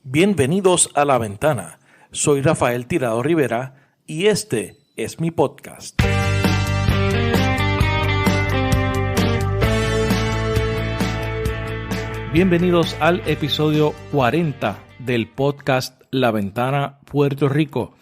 Bienvenidos a La Ventana. Soy Rafael Tirado Rivera y este es mi podcast. Bienvenidos al episodio 40 del podcast La Ventana Puerto Rico.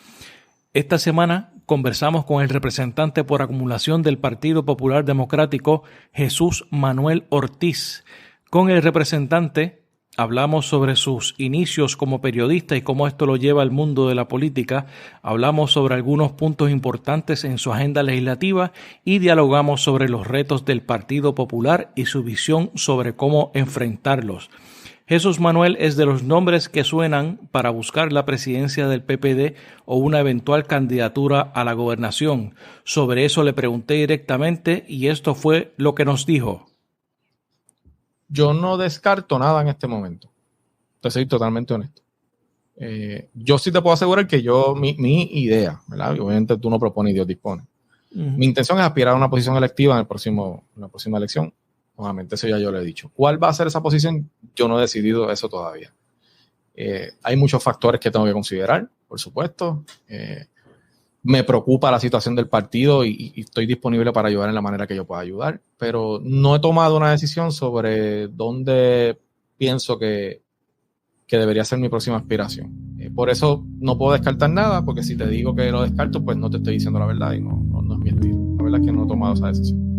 Esta semana conversamos con el representante por acumulación del Partido Popular Democrático, Jesús Manuel Ortiz. Con el representante hablamos sobre sus inicios como periodista y cómo esto lo lleva al mundo de la política. Hablamos sobre algunos puntos importantes en su agenda legislativa y dialogamos sobre los retos del Partido Popular y su visión sobre cómo enfrentarlos. Jesús Manuel es de los nombres que suenan para buscar la presidencia del PPD o una eventual candidatura a la gobernación. Sobre eso le pregunté directamente y esto fue lo que nos dijo. Yo no descarto nada en este momento. Te soy totalmente honesto. Yo sí te puedo asegurar que mi idea, ¿verdad? Obviamente tú no propones y Dios dispone. Mi intención es aspirar a una posición electiva en la próxima elección. Nuevamente, eso ya yo lo he dicho. ¿Cuál va a ser esa posición? Yo no he decidido eso todavía. Hay muchos factores que tengo que considerar, por supuesto. Me preocupa la situación del partido y estoy disponible para ayudar en la manera que yo pueda ayudar, pero no he tomado una decisión sobre dónde pienso que debería ser mi próxima aspiración. Por eso no puedo descartar nada, porque si te digo que lo descarto, pues no te estoy diciendo la verdad y no es mi estilo. La verdad es que no he tomado esa decisión.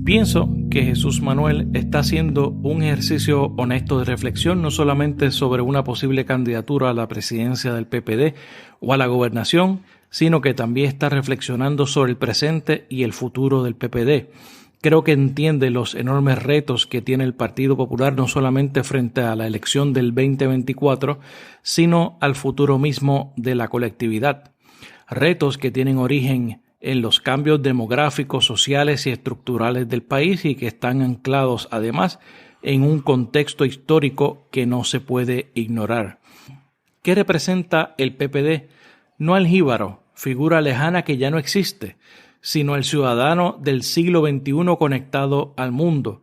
Pienso que Jesús Manuel está haciendo un ejercicio honesto de reflexión, no solamente sobre una posible candidatura a la presidencia del PPD o a la gobernación, sino que también está reflexionando sobre el presente y el futuro del PPD. Creo que entiende los enormes retos que tiene el Partido Popular, no solamente frente a la elección del 2024, sino al futuro mismo de la colectividad. Retos que tienen origen en los cambios demográficos, sociales y estructurales del país y que están anclados además en un contexto histórico que no se puede ignorar. ¿Qué representa el PPD? No al jíbaro, figura lejana que ya no existe, sino al ciudadano del siglo XXI conectado al mundo.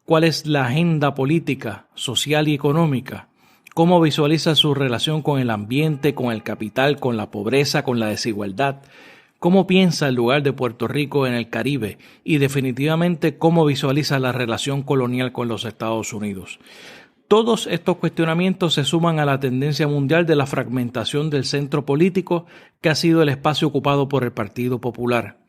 ¿Cuál es la agenda política, social y económica? ¿Cómo visualiza su relación con el ambiente, con el capital, con la pobreza, con la desigualdad? ¿Cómo piensa el lugar de Puerto Rico en el Caribe? Y definitivamente, ¿cómo visualiza la relación colonial con los Estados Unidos? Todos estos cuestionamientos se suman a la tendencia mundial de la fragmentación del centro político que ha sido el espacio ocupado por el Partido Popular.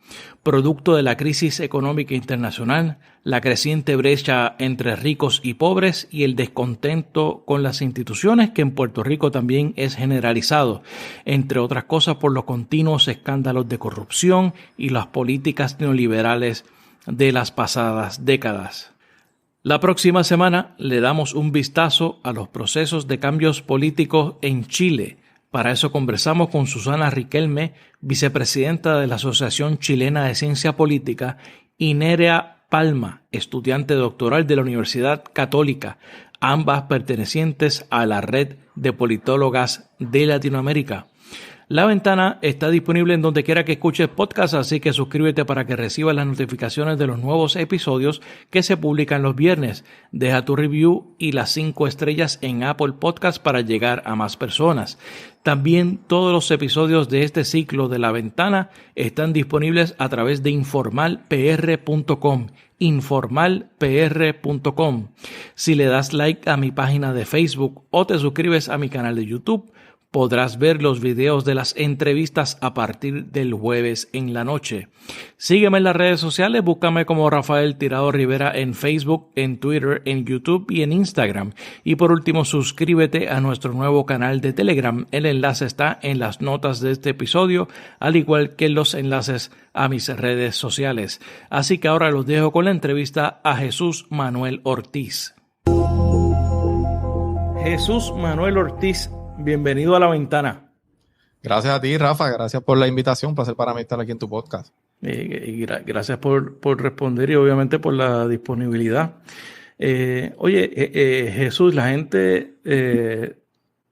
Producto de la crisis económica internacional, la creciente brecha entre ricos y pobres y el descontento con las instituciones que en Puerto Rico también es generalizado, entre otras cosas por los continuos escándalos de corrupción y las políticas neoliberales de las pasadas décadas. La próxima semana le damos un vistazo a los procesos de cambios políticos en Chile. Para eso conversamos con Susana Riquelme, vicepresidenta de la Asociación Chilena de Ciencia Política, y Nerea Palma, estudiante doctoral de la Universidad Católica, ambas pertenecientes a la Red de Politólogas de Latinoamérica. La Ventana está disponible en donde quiera que escuches podcast, así que suscríbete para que recibas las notificaciones de los nuevos episodios que se publican los viernes. Deja tu review y las 5 estrellas en Apple Podcast para llegar a más personas. También todos los episodios de este ciclo de La Ventana están disponibles a través de informalpr.com. informalpr.com. Si le das like a mi página de Facebook o te suscribes a mi canal de YouTube, podrás ver los videos de las entrevistas a partir del jueves en la noche. Sígueme en las redes sociales, búscame como Rafael Tirado Rivera en Facebook, en Twitter, en YouTube y en Instagram. Y por último, suscríbete a nuestro nuevo canal de Telegram. El enlace está en las notas de este episodio, al igual que los enlaces a mis redes sociales. Así que ahora los dejo con la entrevista a Jesús Manuel Ortiz. Jesús Manuel Ortiz, bienvenido a La Ventana. Gracias a ti, Rafa. Gracias por la invitación. Un placer para mí estar aquí en tu podcast. Gracias por responder y obviamente por la disponibilidad. Jesús, la gente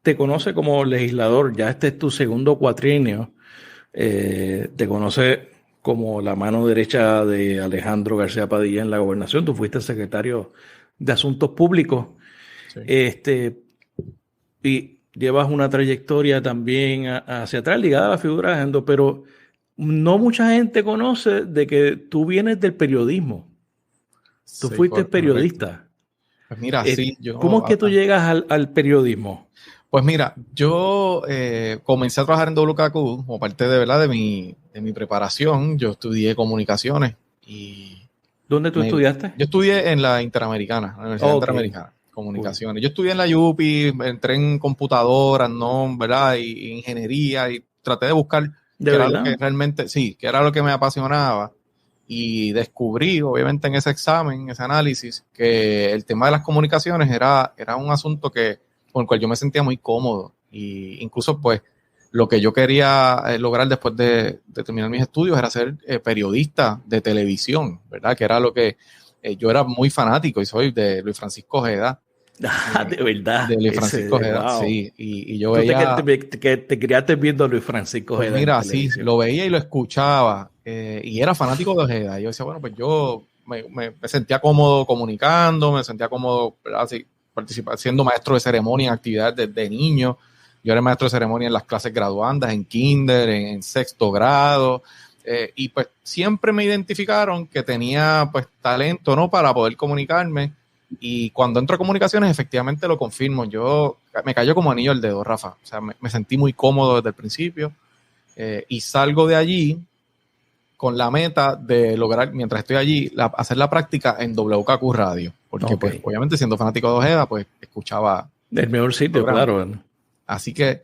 te conoce como legislador. Ya este es tu segundo cuatrienio. Te conoce como la mano derecha de Alejandro García Padilla en la gobernación. Tú fuiste secretario de Asuntos Públicos. Y llevas una trayectoria también hacia atrás ligada a la figura de Alejandro, pero no mucha gente conoce de que tú vienes del periodismo. Tú fuiste periodista. Pues mira, sí, ¿Cómo es que tú llegas al periodismo? Pues mira, yo comencé a trabajar en WKQ como parte de, ¿verdad?, de mi preparación. Yo estudié comunicaciones y... ¿Dónde tú estudiaste? Yo estudié en la Interamericana, la Universidad Interamericana, comunicaciones. Cool. Yo estudié en la UPI, entré en computadoras, ¿no?, ¿verdad?, y ingeniería, y traté de buscar qué era lo que realmente, sí, qué era lo que me apasionaba. Y descubrí, obviamente, en ese examen, ese análisis, que el tema de las comunicaciones era un asunto con el cual yo me sentía muy cómodo. Y incluso, pues, lo que yo quería lograr después de terminar mis estudios era ser periodista de televisión, ¿verdad? Que era lo que yo era muy fanático y soy de Luis Francisco Ojeda. De verdad. De Luis Francisco Ojeda, wow. Sí. Y yo veía... que te criaste viendo a Luis Francisco Ojeda. Pues mira, sí, lo veía y lo escuchaba. Y era fanático de Ojeda. Y yo decía, bueno, pues yo me sentía cómodo comunicando, me sentía cómodo, así, siendo maestro de ceremonia en actividades de niño. Yo era maestro de ceremonia en las clases graduandas, en kinder, en sexto grado. Y pues siempre me identificaron que tenía pues talento, ¿no?, para poder comunicarme. Y cuando entro a comunicaciones, efectivamente lo confirmo. Yo me cayó como anillo al dedo, Rafa. O sea, me sentí muy cómodo desde el principio. Y salgo de allí con la meta de lograr, mientras estoy allí, hacer la práctica en WKQ Radio. Porque pues, obviamente, siendo fanático de Ojeda, pues escuchaba... El mejor sitio, claro. Así que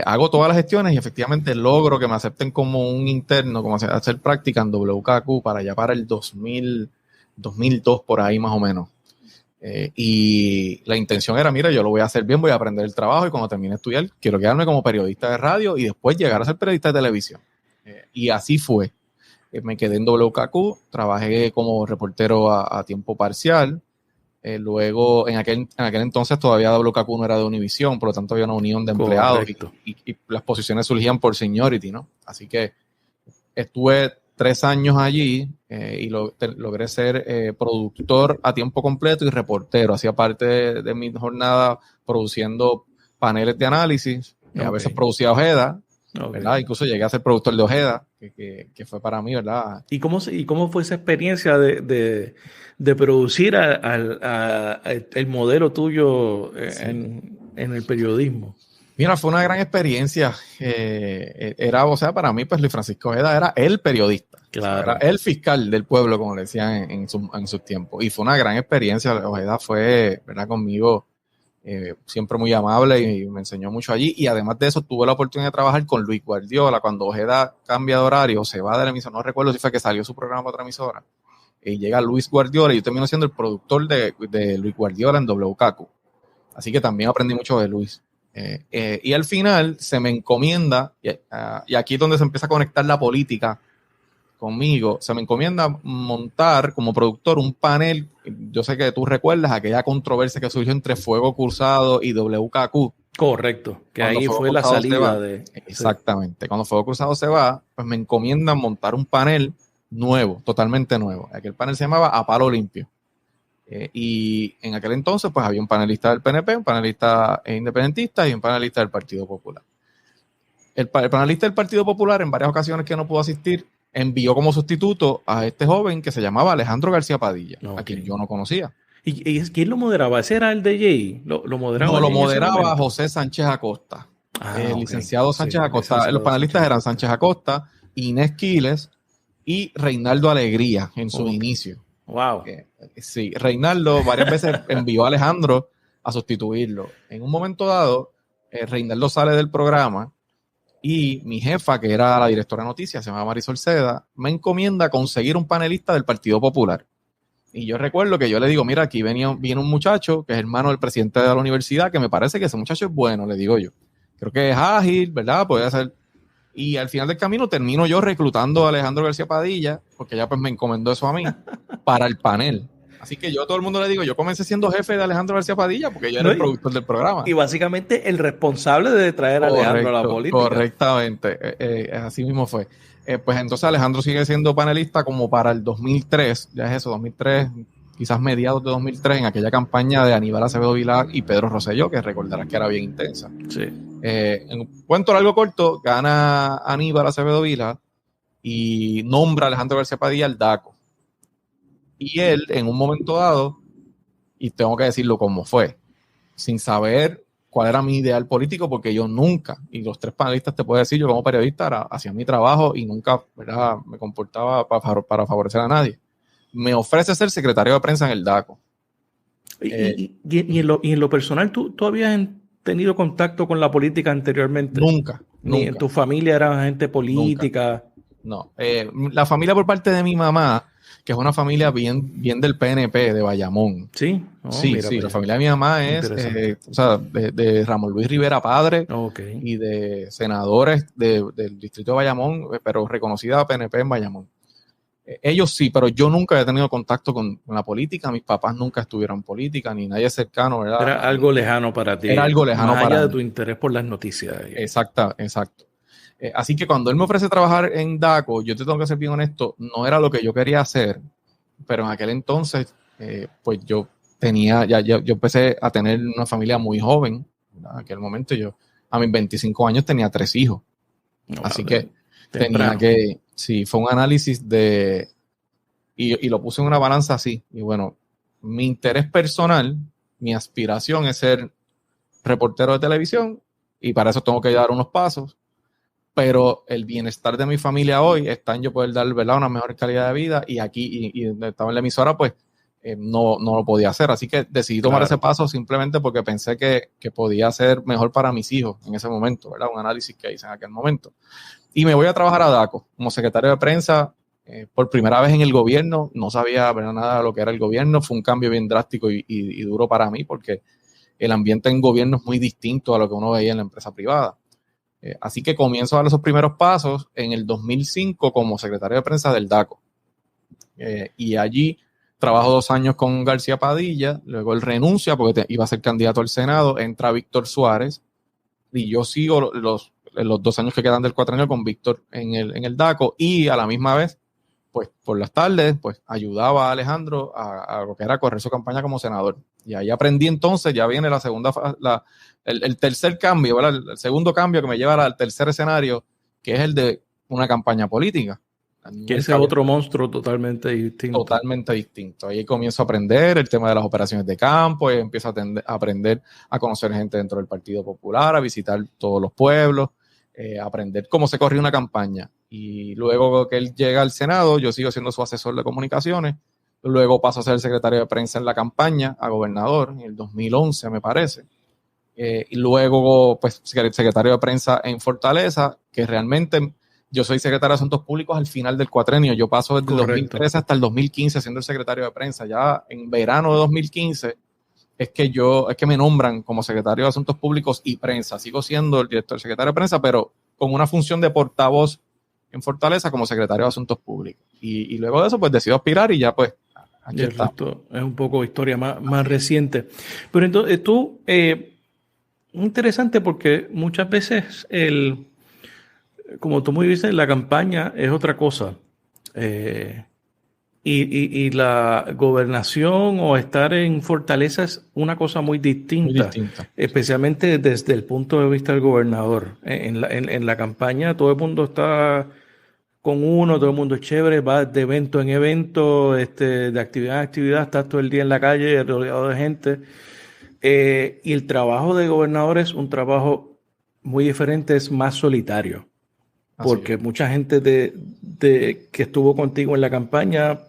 hago todas las gestiones y efectivamente logro que me acepten como un interno, como hacer práctica en WKQ para allá para el 2002, por ahí más o menos. Y la intención era, mira, yo lo voy a hacer bien, voy a aprender el trabajo y cuando termine de estudiar, quiero quedarme como periodista de radio y después llegar a ser periodista de televisión. Y así fue. Me quedé en WKQ, trabajé como reportero a tiempo parcial. Luego, en aquel entonces todavía WKQ no era de Univisión, por lo tanto había una unión de empleados y las posiciones surgían por seniority, ¿no? Así que estuve 3 años allí y logré ser productor a tiempo completo y reportero. Hacía parte de mi jornada produciendo paneles de análisis, a veces producía Ojeda, ¿verdad? Incluso llegué a ser productor de Ojeda, que fue para mí, ¿verdad? ¿Y cómo fue esa experiencia de producir el modelo tuyo en el periodismo? Mira, fue una gran experiencia. O sea, para mí, pues Luis Francisco Ojeda era el periodista. Claro. O sea, era el fiscal del pueblo, como le decían en sus tiempos. Y fue una gran experiencia. Ojeda fue, ¿verdad?, conmigo siempre muy amable y me enseñó mucho allí. Y además de eso, tuve la oportunidad de trabajar con Luis Guardiola. Cuando Ojeda cambia de horario, se va de la emisora, no recuerdo si fue que salió su programa para otra emisora. Y llega Luis Guardiola y yo termino siendo el productor de Luis Guardiola en WKQ. Así que también aprendí mucho de Luis. Y al final se me encomienda, y aquí es donde se empieza a conectar la política conmigo, se me encomienda montar como productor un panel. Yo sé que tú recuerdas aquella controversia que surgió entre Fuego Cruzado y WKQ. Correcto, que ahí fue la salida de... Exactamente, cuando Fuego Cruzado se va, pues me encomiendan montar un panel nuevo, totalmente nuevo. Aquel panel se llamaba A Palo Limpio. Y en aquel entonces pues había un panelista del PNP, un panelista independentista y un panelista del Partido Popular. El panelista del Partido Popular, en varias ocasiones que no pudo asistir, envió como sustituto a este joven que se llamaba Alejandro García Padilla, a quien yo no conocía. ¿Y quién lo moderaba? ¿Ese era el de Jay? ¿Lo moderaba? No, lo moderaba José Sánchez Acosta, el licenciado Sánchez Acosta. Los panelistas eran Sánchez Acosta, Inés Quiles y Reinaldo Alegría en su inicio. Wow. Sí, Reinaldo varias veces envió a Alejandro a sustituirlo. En un momento dado, Reinaldo sale del programa y mi jefa, que era la directora de noticias, se llama Marisol Seda, me encomienda conseguir un panelista del Partido Popular. Y yo recuerdo que yo le digo, mira, aquí viene un muchacho que es hermano del presidente de la universidad, que me parece que ese muchacho es bueno, le digo yo. Creo que es ágil, ¿verdad? Puede hacer... Y al final del camino termino yo reclutando a Alejandro García Padilla, porque ella pues me encomendó eso a mí, para el panel. Así que yo a todo el mundo le digo, yo comencé siendo jefe de Alejandro García Padilla, porque yo era el productor del programa. Y básicamente el responsable de traer a Alejandro a la política. Correctamente, así mismo fue. Pues entonces Alejandro sigue siendo panelista como para el 2003, ya es eso, 2003, quizás mediados de 2003, en aquella campaña de Aníbal Acevedo Vilá y Pedro Rosselló, que recordarás que era bien intensa. Sí. En un cuento largo corto, gana Aníbal Acevedo Vilá y nombra a Alejandro García Padilla el DACO. Y él, en un momento dado, y tengo que decirlo como fue, sin saber cuál era mi ideal político, porque yo nunca, y los tres panelistas te puedo decir, yo como periodista hacía mi trabajo y nunca, ¿verdad?, me comportaba para favorecer a nadie. Me ofrece ser secretario de prensa en el DACO. Y en lo personal, ¿tú habías tenido contacto con la política anteriormente? Nunca. Ni en tu familia era gente política. Nunca. No. La familia por parte de mi mamá, que es una familia bien del PNP, de Bayamón. Sí. Sí. La familia de mi mamá es de Ramón Luis Rivera padre y de senadores del distrito de Bayamón, pero reconocida PNP en Bayamón. Ellos sí, pero yo nunca he tenido contacto con la política. Mis papás nunca estuvieron en política, ni nadie cercano, ¿verdad? Era algo lejano para ti. Era algo lejano más para allá mí. de tu interés por las noticias. Exacto. Así que cuando él me ofrece trabajar en DACO, yo te tengo que ser bien honesto, no era lo que yo quería hacer, pero en aquel entonces, pues yo empecé a tener una familia muy joven. En aquel momento a mis 25 años tenía 3 hijos. Así que temprano. Fue un análisis y lo puse en una balanza así. Y bueno, mi interés personal, mi aspiración es ser reportero de televisión y para eso tengo que dar unos pasos. Pero el bienestar de mi familia hoy está en yo poder dar, ¿verdad?, una mejor calidad de vida y aquí, y estaba en la emisora, pues no lo podía hacer. Así que decidí tomar ese paso simplemente porque pensé que podía ser mejor para mis hijos en ese momento, ¿verdad? Un análisis que hice en aquel momento. Y me voy a trabajar a DACO como secretario de prensa por primera vez en el gobierno. No sabía, ¿verdad?, nada de lo que era el gobierno. Fue un cambio bien drástico y duro para mí porque el ambiente en gobierno es muy distinto a lo que uno veía en la empresa privada. Así que comienzo a dar esos primeros pasos en el 2005 como secretario de prensa del DACO. Y allí trabajo 2 años con García Padilla, luego él renuncia porque iba a ser candidato al Senado, entra Víctor Suárez y yo sigo los 2 años que quedan del cuatrienio con Víctor en el DACO y a la misma vez, pues por las tardes, pues ayudaba a Alejandro a lo que era correr su campaña como senador. Y ahí aprendí entonces, ya viene la segunda, el tercer cambio, ¿verdad? El segundo cambio que me lleva al tercer escenario, que es el de una campaña política. Que ese es otro monstruo totalmente distinto. Totalmente distinto. Ahí comienzo a aprender el tema de las operaciones de campo, y empiezo a aprender a conocer gente dentro del Partido Popular, a visitar todos los pueblos, aprender cómo se corría una campaña. Y luego que él llega al Senado, yo sigo siendo su asesor de comunicaciones. Luego paso a ser el secretario de prensa en la campaña a gobernador en el 2011, me parece. Y luego, pues, secretario de prensa en Fortaleza, que realmente yo soy secretario de Asuntos Públicos al final del cuatrenio. Yo paso desde el 2013 hasta el 2015 siendo el secretario de prensa. Ya en verano de 2015 es que me nombran como secretario de Asuntos Públicos y prensa. Sigo siendo el secretario de prensa, pero con una función de portavoz en Fortaleza como secretario de Asuntos Públicos. Y luego de eso, pues decido aspirar y ya, pues, aquí está. Esto es un poco historia más reciente. Pero entonces tú, interesante porque muchas veces como tú muy dices, la campaña es otra cosa. Y la gobernación o estar en Fortaleza es una cosa muy distinta. Especialmente desde el punto de vista del gobernador. En la campaña todo el mundo está con uno, todo el mundo es chévere, va de evento en evento, de actividad en actividad, estás todo el día en la calle rodeado de gente. Y el trabajo de gobernador es un trabajo muy diferente, es más solitario. Porque mucha gente que estuvo contigo en la campaña,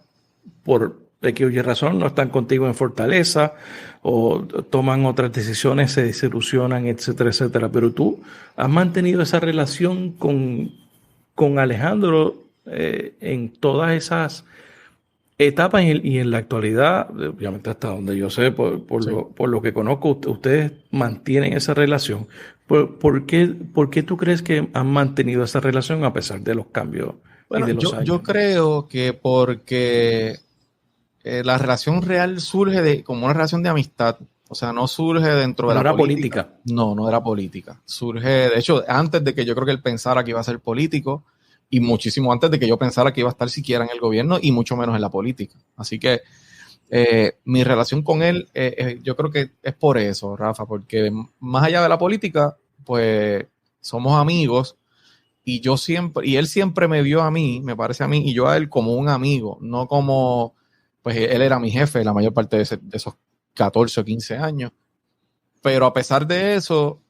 por X o Y razón, no están contigo en Fortaleza o toman otras decisiones, se desilusionan, etcétera, etcétera. Pero tú has mantenido esa relación con Alejandro en todas esas etapas y en la actualidad, obviamente hasta donde yo sé, por lo que conozco, ustedes mantienen esa relación. ¿Por qué tú crees que han mantenido esa relación a pesar de los cambios y de los años? Yo creo que porque la relación real surge como una relación de amistad. O sea, no surge dentro de la política. No era política. Surge, de hecho, antes de que yo creo que él pensara que iba a ser político y muchísimo antes de que yo pensara que iba a estar siquiera en el gobierno y mucho menos en la política. Así que Mi relación con él, yo creo que es por eso, Rafa, porque más allá de la política, pues somos amigos y él siempre me vio a mí, me parece a mí, y yo a él como un amigo, no como, pues él era mi jefe la mayor parte de esos 14 o 15 años. Pero a pesar de eso,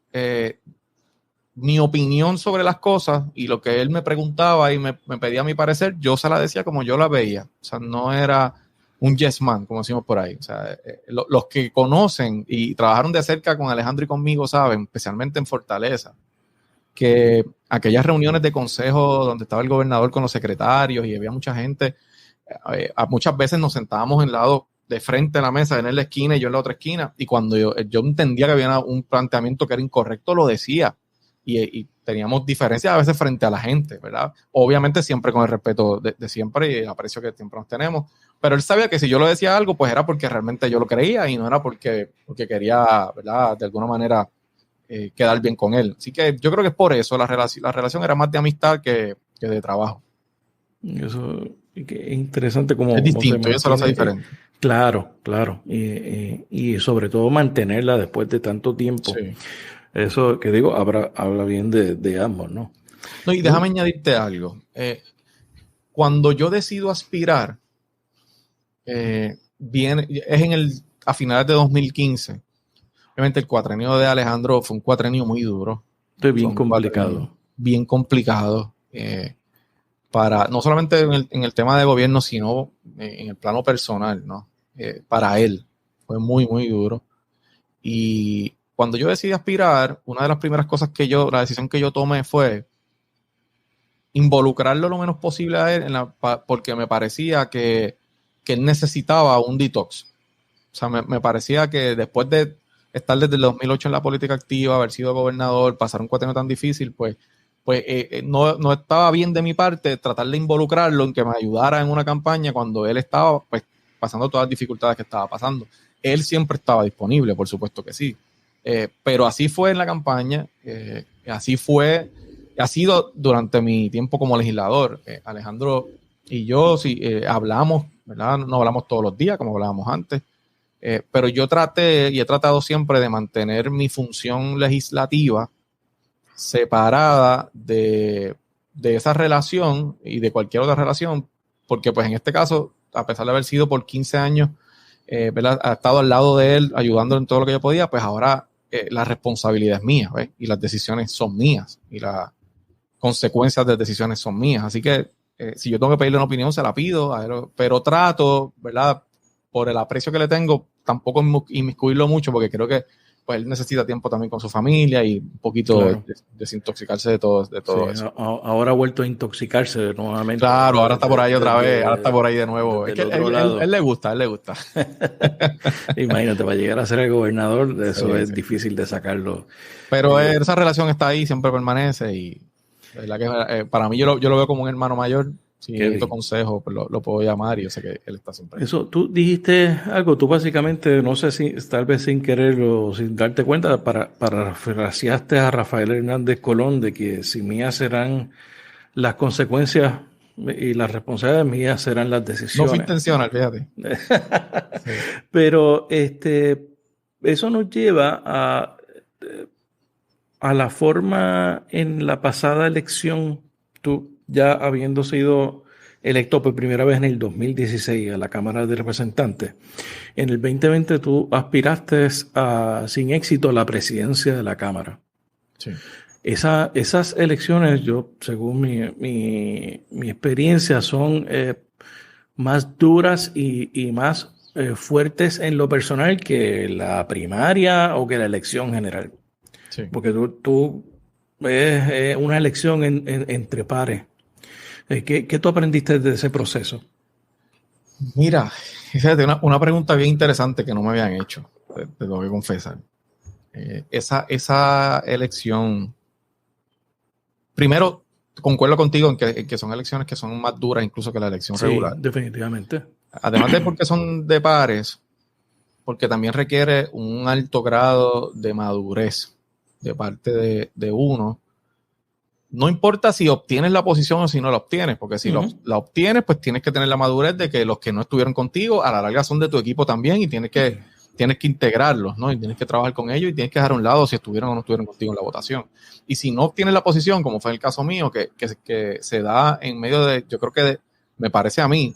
mi opinión sobre las cosas y lo que él me preguntaba y me pedía mi parecer, yo se la decía como yo la veía. O sea, no era un yes man, como decimos por ahí. O sea, los que conocen y trabajaron de cerca con Alejandro y conmigo saben, especialmente en Fortaleza, que aquellas reuniones de consejo donde estaba el gobernador con los secretarios y había mucha gente, muchas veces nos sentábamos en lado de frente a la mesa, él en la esquina y yo en la otra esquina, y cuando yo entendía que había un planteamiento que era incorrecto, lo decía, y teníamos diferencias a veces frente a la gente, ¿verdad? Obviamente siempre con el respeto de siempre y el aprecio que siempre nos tenemos, pero él sabía que si yo lo decía algo, pues era porque realmente yo lo creía y no era porque quería, ¿verdad? De alguna manera quedar bien con él. Así que yo creo que es por eso, la relación era más de amistad que de trabajo. Eso es interesante como Es distinto, se y eso lo hace mantiene. diferente. Claro, claro. Y sobre todo mantenerla después de tanto tiempo. Sí. Eso que digo, habla bien de ambos, ¿no? No, y déjame añadirte algo. Cuando yo decido aspirar, es a finales de 2015. Obviamente el cuatrenio de Alejandro fue un cuatrenio muy duro. Esto es bien complicado. Bien complicado. No solamente en el tema de gobierno, sino en el plano personal, ¿no? Para él fue muy, muy duro. Y cuando yo decidí aspirar, una de las primeras cosas la decisión que yo tomé fue involucrarlo lo menos posible a él porque me parecía que él necesitaba un detox. O sea, me parecía que después de estar desde el 2008 en la política activa, haber sido gobernador, pasar un cuatrienio tan difícil, pues no estaba bien de mi parte tratar de involucrarlo en que me ayudara en una campaña cuando él estaba pues pasando todas las dificultades que estaba pasando. Él siempre estaba disponible, por supuesto que sí. Pero así fue en la campaña, ha sido durante mi tiempo como legislador. Alejandro y yo sí hablamos, ¿verdad? No hablamos todos los días como hablábamos antes, pero yo he tratado siempre de mantener mi función legislativa separada de esa relación y de cualquier otra relación, porque pues en este caso, a pesar de haber sido por 15 años, ¿verdad? Ha estado al lado de él, ayudándolo en todo lo que yo podía, pues ahora la responsabilidad es mía, ¿ves? Y las decisiones son mías, y las consecuencias de decisiones son mías. Así que si yo tengo que pedirle una opinión, se la pido, pero trato, ¿verdad? Por el aprecio que le tengo, tampoco inmiscuirlo mucho, porque creo que pues él necesita tiempo también con su familia y un poquito Claro. desintoxicarse de todo Sí, eso. ahora ha vuelto a intoxicarse nuevamente. Claro, ahora está por ahí otra vez, ahora está por ahí de nuevo. Es que él le gusta, Imagínate, para llegar a ser el gobernador, eso sí, es difícil de sacarlo. Pero esa relación está ahí, siempre permanece y ¿verdad? Que, para mí yo lo veo como un hermano mayor. Si necesito consejo, pues lo puedo llamar y yo sé que él está siempre ahí. Eso, tú dijiste algo, tú básicamente, no sé si tal vez sin querer o sin darte cuenta, parafraseaste a Rafael Hernández Colón de que si mías serán las consecuencias y las responsabilidades, mías serán las decisiones. No fue intencional, fíjate. Sí. Pero eso nos lleva a la forma en la pasada elección, tú ya habiendo sido electo por primera vez en el 2016 a la Cámara de Representantes, en el 2020 tú aspiraste sin éxito a la presidencia de la Cámara. Sí. Esas elecciones, yo, según mi experiencia, son más duras y más fuertes en lo personal que la primaria o que la elección general. Sí. Porque tú es una elección entre pares. ¿Qué tú aprendiste de ese proceso? Mira, fíjate, una pregunta bien interesante que no me habían hecho, te tengo que confesar. Esa elección, primero, concuerdo contigo en que son elecciones que son más duras incluso que la elección regular. Definitivamente. Además de porque son de pares, porque también requiere un alto grado de madurez de parte de uno no importa si obtienes la posición o si no la obtienes, porque si la obtienes, pues tienes que tener la madurez de que los que no estuvieron contigo a la larga son de tu equipo también y tienes que integrarlos, ¿no? Y tienes que trabajar con ellos y tienes que dejar a un lado si estuvieron o no estuvieron contigo en la votación. Y si no obtienes la posición, como fue en el caso mío, que se da en medio de, yo creo que me parece a mí,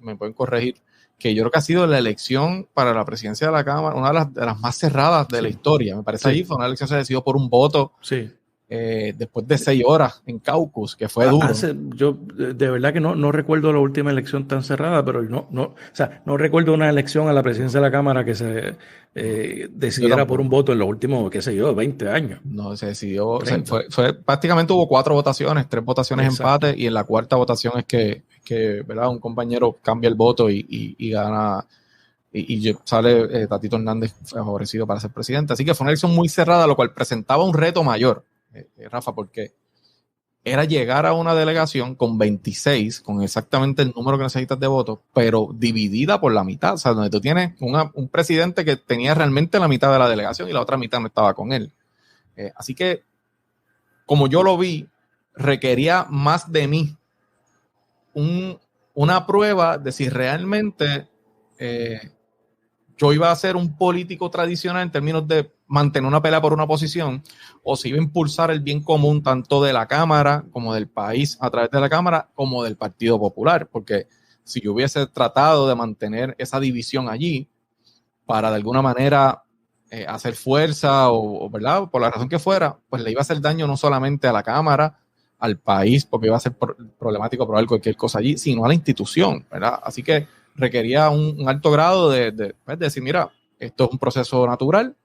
me pueden corregir, que yo creo que ha sido la elección para la presidencia de la Cámara, una de las más cerradas de la historia. Me parece allí fue una elección que se decidió por un voto. Sí. Después de 6 horas en caucus, que fue duro. Yo de verdad que no recuerdo la última elección tan cerrada, pero no recuerdo una elección a la presidencia de la Cámara que se decidiera por un voto en los últimos, 20 años. No, se decidió, prácticamente hubo 4 votaciones, 3 votaciones empate, y en la 4ª votación es que ¿verdad? Un compañero cambia el voto y gana, y sale Tatito Hernández favorecido para ser presidente. Así que fue una elección muy cerrada, lo cual presentaba un reto mayor. Rafa, porque era llegar a una delegación con 26, con exactamente el número que necesitas de votos, pero dividida por la mitad, o sea, donde tú tienes un presidente que tenía realmente la mitad de la delegación y la otra mitad no estaba con él. Así que, como yo lo vi, requería más de mí una prueba de si realmente yo iba a ser un político tradicional en términos de mantener una pelea por una posición, o si iba a impulsar el bien común tanto de la Cámara como del país a través de la Cámara como del Partido Popular, porque si yo hubiese tratado de mantener esa división allí para de alguna manera hacer fuerza o ¿verdad? Por la razón que fuera, pues le iba a hacer daño no solamente a la Cámara, al país, porque iba a ser problemático probar cualquier cosa allí, sino a la institución, ¿verdad? Así que requería un alto grado de decir, mira, esto es un proceso natural,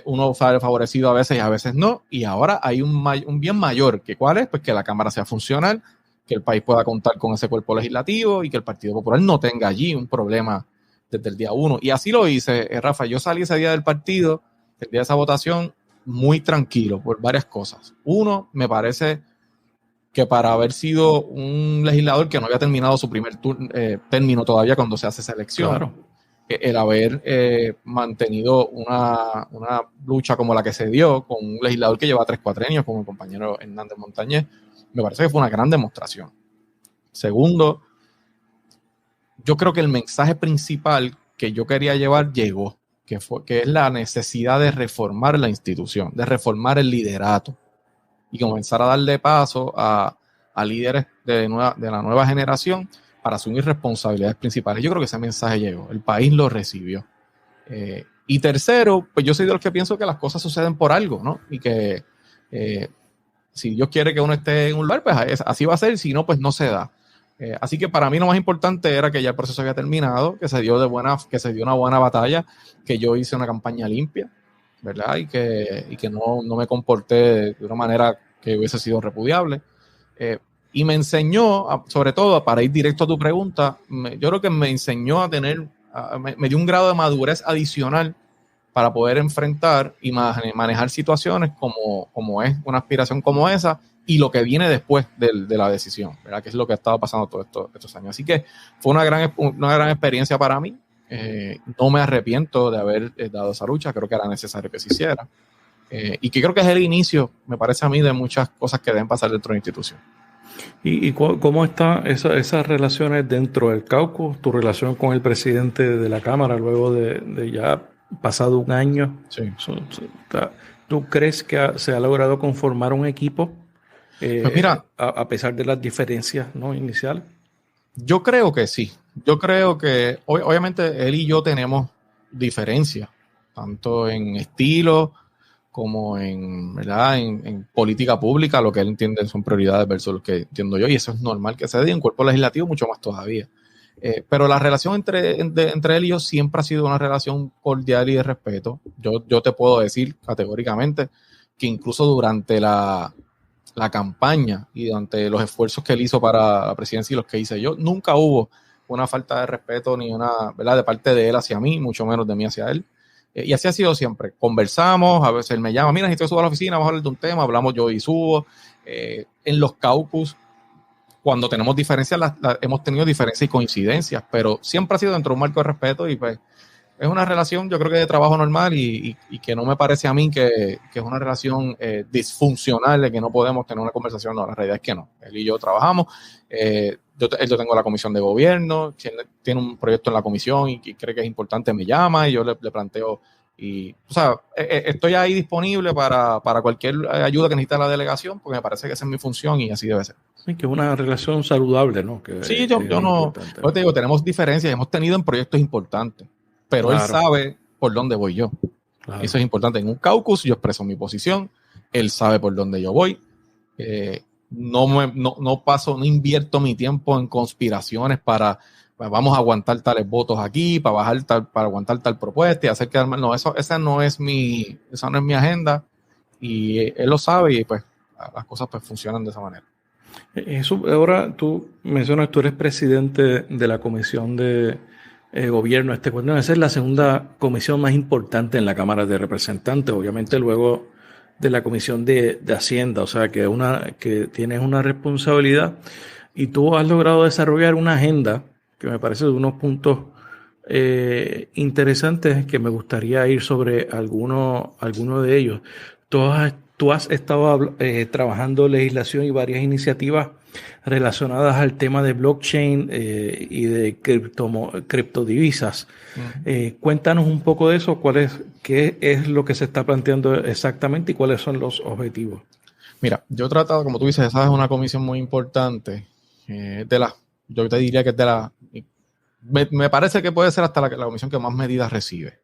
uno sale favorecido a veces y a veces no, y ahora hay un bien mayor, que ¿cuál es? Pues que la Cámara sea funcional, que el país pueda contar con ese cuerpo legislativo y que el Partido Popular no tenga allí un problema desde el día 1. Y así lo hice, Rafa. Yo salí ese día del partido, el día de esa votación, muy tranquilo por varias cosas. Uno, me parece que para haber sido un legislador que no había terminado su primer término todavía cuando se hace esa elección, claro, el haber mantenido una lucha como la que se dio con un legislador que lleva 3 cuatrenios, como el compañero Hernández Montañez, me parece que fue una gran demostración. Segundo, yo creo que el mensaje principal que yo quería llevar llegó, que es la necesidad de reformar la institución, de reformar el liderato y comenzar a darle paso a líderes de la nueva generación para asumir responsabilidades principales. Yo creo que ese mensaje llegó, el país lo recibió. Y tercero, pues yo soy de los que pienso que las cosas suceden por algo, ¿no? Y que si Dios quiere que uno esté en un lugar, pues así va a ser, si no, pues no se da. Así que para mí lo más importante era que ya el proceso había terminado, que se dio una buena batalla, que yo hice una campaña limpia, ¿verdad? Y que no me comporté de una manera que hubiese sido repudiable. Y me enseñó, sobre todo, para ir directo a tu pregunta, yo creo que me enseñó a tener, me dio un grado de madurez adicional para poder enfrentar y manejar situaciones como es una aspiración como esa y lo que viene después de la decisión, ¿verdad? Que es lo que ha estado pasando todos estos años. Así que fue una gran experiencia para mí. No me arrepiento de haber dado esa lucha, creo que era necesario que se hiciera. Y que creo que es el inicio, me parece a mí, de muchas cosas que deben pasar dentro de la institución. ¿Y cómo están esas relaciones dentro del caucus? ¿Tu relación con el presidente de la Cámara luego de ya pasado un año? Sí. ¿Tú crees que se ha logrado conformar un equipo pues mira, a pesar de las diferencias, ¿no, iniciales? Yo creo que sí. Yo creo que obviamente él y yo tenemos diferencias, tanto en estilo como ¿verdad? En política pública, lo que él entiende son prioridades versus lo que entiendo yo, y eso es normal que se dé, en cuerpo legislativo mucho más todavía. Pero la relación entre él y yo siempre ha sido una relación cordial y de respeto. Yo te puedo decir categóricamente que incluso durante la campaña y durante los esfuerzos que él hizo para la presidencia y los que hice yo, nunca hubo una falta de respeto ni una, ¿verdad?, de parte de él hacia mí, mucho menos de mí hacia él. Y así ha sido siempre. Conversamos, a veces él me llama, mira, necesito que suba a la oficina, vamos a hablar de un tema, hablamos yo y subo. En los caucus, cuando tenemos diferencias, hemos tenido diferencias y coincidencias, pero siempre ha sido dentro de un marco de respeto y pues es una relación, yo creo que de trabajo normal y que no me parece a mí que es una relación disfuncional, de que no podemos tener una conversación. No, la realidad es que no. Él y yo trabajamos. Yo tengo la comisión de gobierno, tiene un proyecto en la comisión y cree que es importante, me llama y yo le planteo. Y, o sea, estoy ahí disponible para cualquier ayuda que necesite la delegación, porque me parece que esa es mi función y así debe ser. Sí, que es una relación saludable, ¿no? Que sí, yo no, yo te digo, tenemos diferencias, hemos tenido en proyectos importantes, pero claro, él sabe por dónde voy yo. Claro. Eso es importante. En un caucus yo expreso mi posición, él sabe por dónde yo voy. No invierto mi tiempo en conspiraciones para vamos a aguantar tales votos aquí, para aguantar tal propuesta y hacer quedar mal. No, esa no es mi agenda y él lo sabe y pues las cosas pues funcionan de esa manera. Eso, ahora tú mencionas, tú eres presidente de la comisión de gobierno. Esa es la segunda comisión más importante en la Cámara de Representantes, obviamente luego de la comisión de Hacienda, o sea que tienes una responsabilidad y tú has logrado desarrollar una agenda que me parece de unos puntos interesantes que me gustaría ir sobre alguno de ellos. Tú has estado trabajando legislación y varias iniciativas relacionadas al tema de blockchain y de criptodivisas. Uh-huh. Cuéntanos un poco de eso, qué es lo que se está planteando exactamente y cuáles son los objetivos. Mira, yo he tratado, como tú dices, esa es una comisión muy importante, yo te diría que es de la... Me parece que puede ser hasta la comisión que más medidas recibe.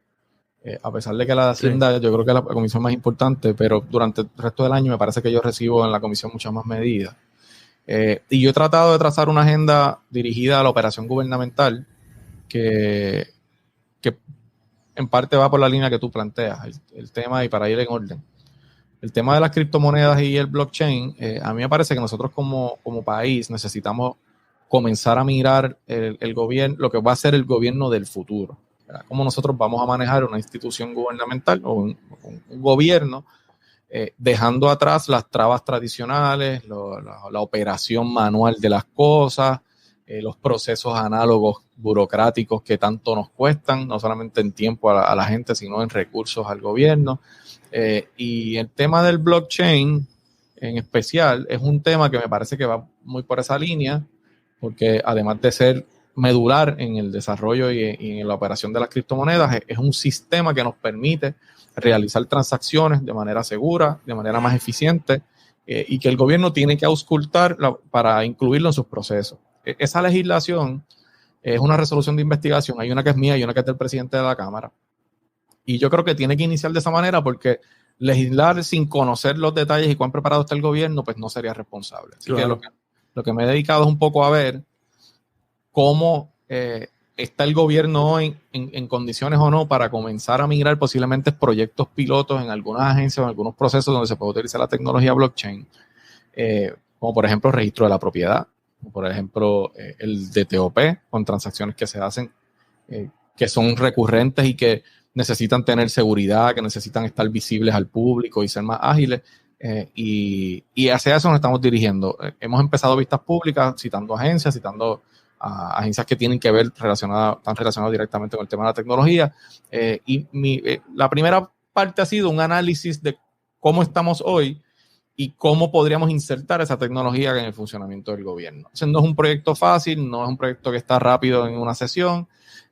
A pesar de que la de Hacienda, sí, yo creo que es la comisión más importante, pero durante el resto del año me parece que yo recibo en la comisión muchas más medidas. Y yo he tratado de trazar una agenda dirigida a la operación gubernamental que en parte va por la línea que tú planteas, el tema, y para ir en orden. El tema de las criptomonedas y el blockchain, a mí me parece que nosotros como país necesitamos comenzar a mirar el gobierno, lo que va a ser el gobierno del futuro. ¿Verdad? Cómo nosotros vamos a manejar una institución gubernamental o un gobierno, dejando atrás las trabas tradicionales, la operación manual de las cosas, los procesos análogos burocráticos que tanto nos cuestan, no solamente en tiempo a la gente, sino en recursos al gobierno. Y el tema del blockchain en especial es un tema que me parece que va muy por esa línea, porque además de ser medular en el desarrollo y en la operación de las criptomonedas, es un sistema que nos permite realizar transacciones de manera segura, de manera más eficiente, y que el gobierno tiene que auscultar para incluirlo en sus procesos. Esa legislación es una resolución de investigación, hay una que es mía y una que es del presidente de la Cámara, y yo creo que tiene que iniciar de esa manera porque legislar sin conocer los detalles y cuán preparado está el gobierno, pues no sería responsable. Así claro. que lo que me he dedicado es un poco a ver cómo está el gobierno hoy en condiciones o no para comenzar a migrar posiblemente proyectos pilotos en algunas agencias o en algunos procesos donde se puede utilizar la tecnología blockchain, como por ejemplo el registro de la propiedad, como por ejemplo el DTOP, con transacciones que se hacen que son recurrentes y que necesitan tener seguridad, que necesitan estar visibles al público y ser más ágiles. Y hacia eso nos estamos dirigiendo. Hemos empezado vistas públicas citando agencias, citando a agencias que tienen que ver están relacionadas directamente con el tema de la tecnología. La primera parte ha sido un análisis de cómo estamos hoy y cómo podríamos insertar esa tecnología en el funcionamiento del gobierno. Ese no es un proyecto fácil, no es un proyecto que está rápido en una sesión,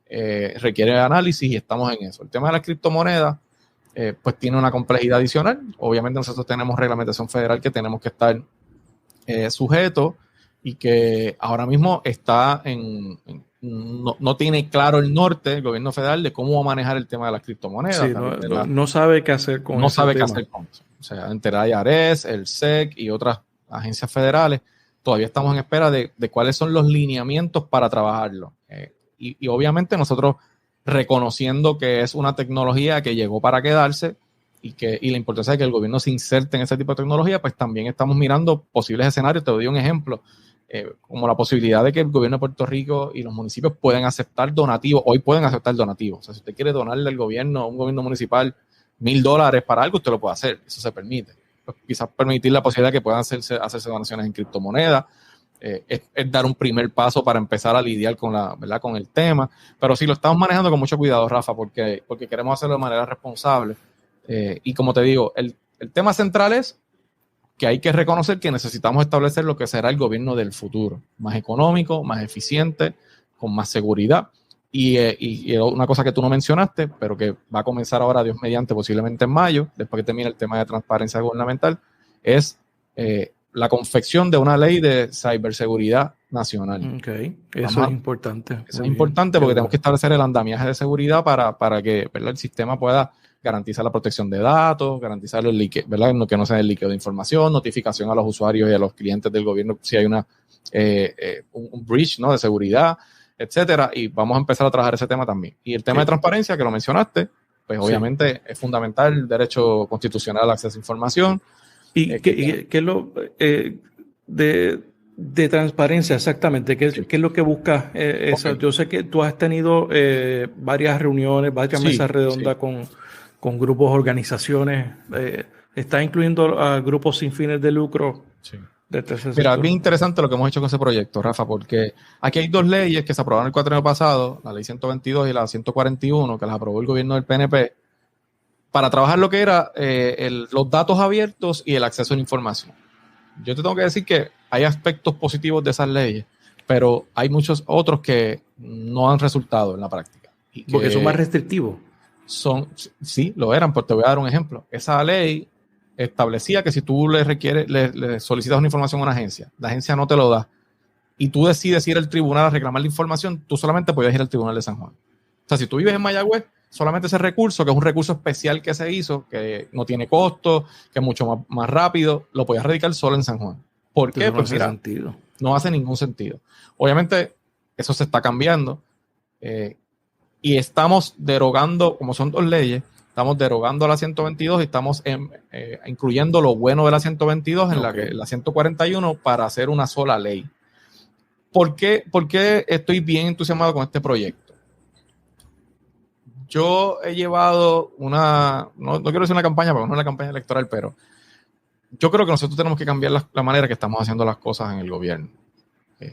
requiere análisis y estamos en eso. El tema de las criptomonedas pues tiene una complejidad adicional. Obviamente nosotros tenemos reglamentación federal que tenemos que estar sujetos y que ahora mismo está no tiene claro el norte del gobierno federal de cómo va a manejar el tema de las criptomonedas. Sí, no sabe qué hacer con eso. No sabe qué hacer con eso. O sea, entre la IRS, el SEC y otras agencias federales, todavía estamos en espera de cuáles son los lineamientos para trabajarlo. Y obviamente nosotros reconociendo que es una tecnología que llegó para quedarse y la importancia de que el gobierno se inserte en ese tipo de tecnología, pues también estamos mirando posibles escenarios. Te doy un ejemplo, como la posibilidad de que el gobierno de Puerto Rico y los municipios pueden aceptar donativos. Hoy pueden aceptar donativos. O sea, si usted quiere donarle al gobierno, a un gobierno municipal, $1,000 para algo, usted lo puede hacer. Eso se permite. Pues quizás permitir la posibilidad de que puedan hacerse donaciones en criptomonedas. es dar un primer paso para empezar a lidiar con ¿verdad? Con el tema, pero sí lo estamos manejando con mucho cuidado, Rafa, porque queremos hacerlo de manera responsable. Y como te digo, el tema central es que hay que reconocer que necesitamos establecer lo que será el gobierno del futuro, más económico, más eficiente, con más seguridad. Y una cosa que tú no mencionaste, pero que va a comenzar ahora, Dios mediante, posiblemente en mayo, después que termine el tema de transparencia gubernamental, es la confección de una ley de ciberseguridad nacional. Okay. Eso es importante. Eso es importante porque tenemos que establecer el andamiaje de seguridad para que, ¿verdad?, el sistema pueda garantizar la protección de datos, garantizar el liqueo, ¿verdad?, que no sea el liqueo de información, notificación a los usuarios y a los clientes del gobierno si hay un breach, ¿no?, de seguridad, etcétera. Y vamos a empezar a trabajar ese tema también. Y el tema de transparencia, que lo mencionaste, pues obviamente es fundamental el derecho constitucional al acceso a información. ¿Y qué es lo de transparencia exactamente? ¿Qué es lo que buscas? Yo sé que tú has tenido varias reuniones, varias mesas redondas con grupos, organizaciones. ¿Estás incluyendo a grupos sin fines de lucro? Sí. Mira, es bien interesante lo que hemos hecho con ese proyecto, Rafa, porque aquí hay dos leyes que se aprobaron el cuatrienio pasado, la ley 122 y la 141, que las aprobó el gobierno del PNP, para trabajar lo que era los datos abiertos y el acceso a la información. Yo te tengo que decir que hay aspectos positivos de esas leyes, pero hay muchos otros que no han resultado en la práctica. Porque son más restrictivos. Sí, lo eran, pues te voy a dar un ejemplo. Esa ley establecía que si tú le solicitas una información a una agencia, la agencia no te lo da, y tú decides ir al tribunal a reclamar la información, tú solamente podías ir al tribunal de San Juan. O sea, si tú vives en Mayagüez, solamente ese recurso, que es un recurso especial que se hizo, que no tiene costo, que es mucho más rápido, lo podías radicar solo en San Juan. ¿Por qué? Pues mira, sentido. No hace ningún sentido. Obviamente, eso se está cambiando y estamos derogando, como son dos leyes, estamos derogando la 122 y estamos incluyendo lo bueno de la 122 en la 141 para hacer una sola ley. ¿Por qué estoy bien entusiasmado con este proyecto? Yo he llevado no quiero decir una campaña porque no es una campaña electoral, pero yo creo que nosotros tenemos que cambiar la manera que estamos haciendo las cosas en el gobierno. Yo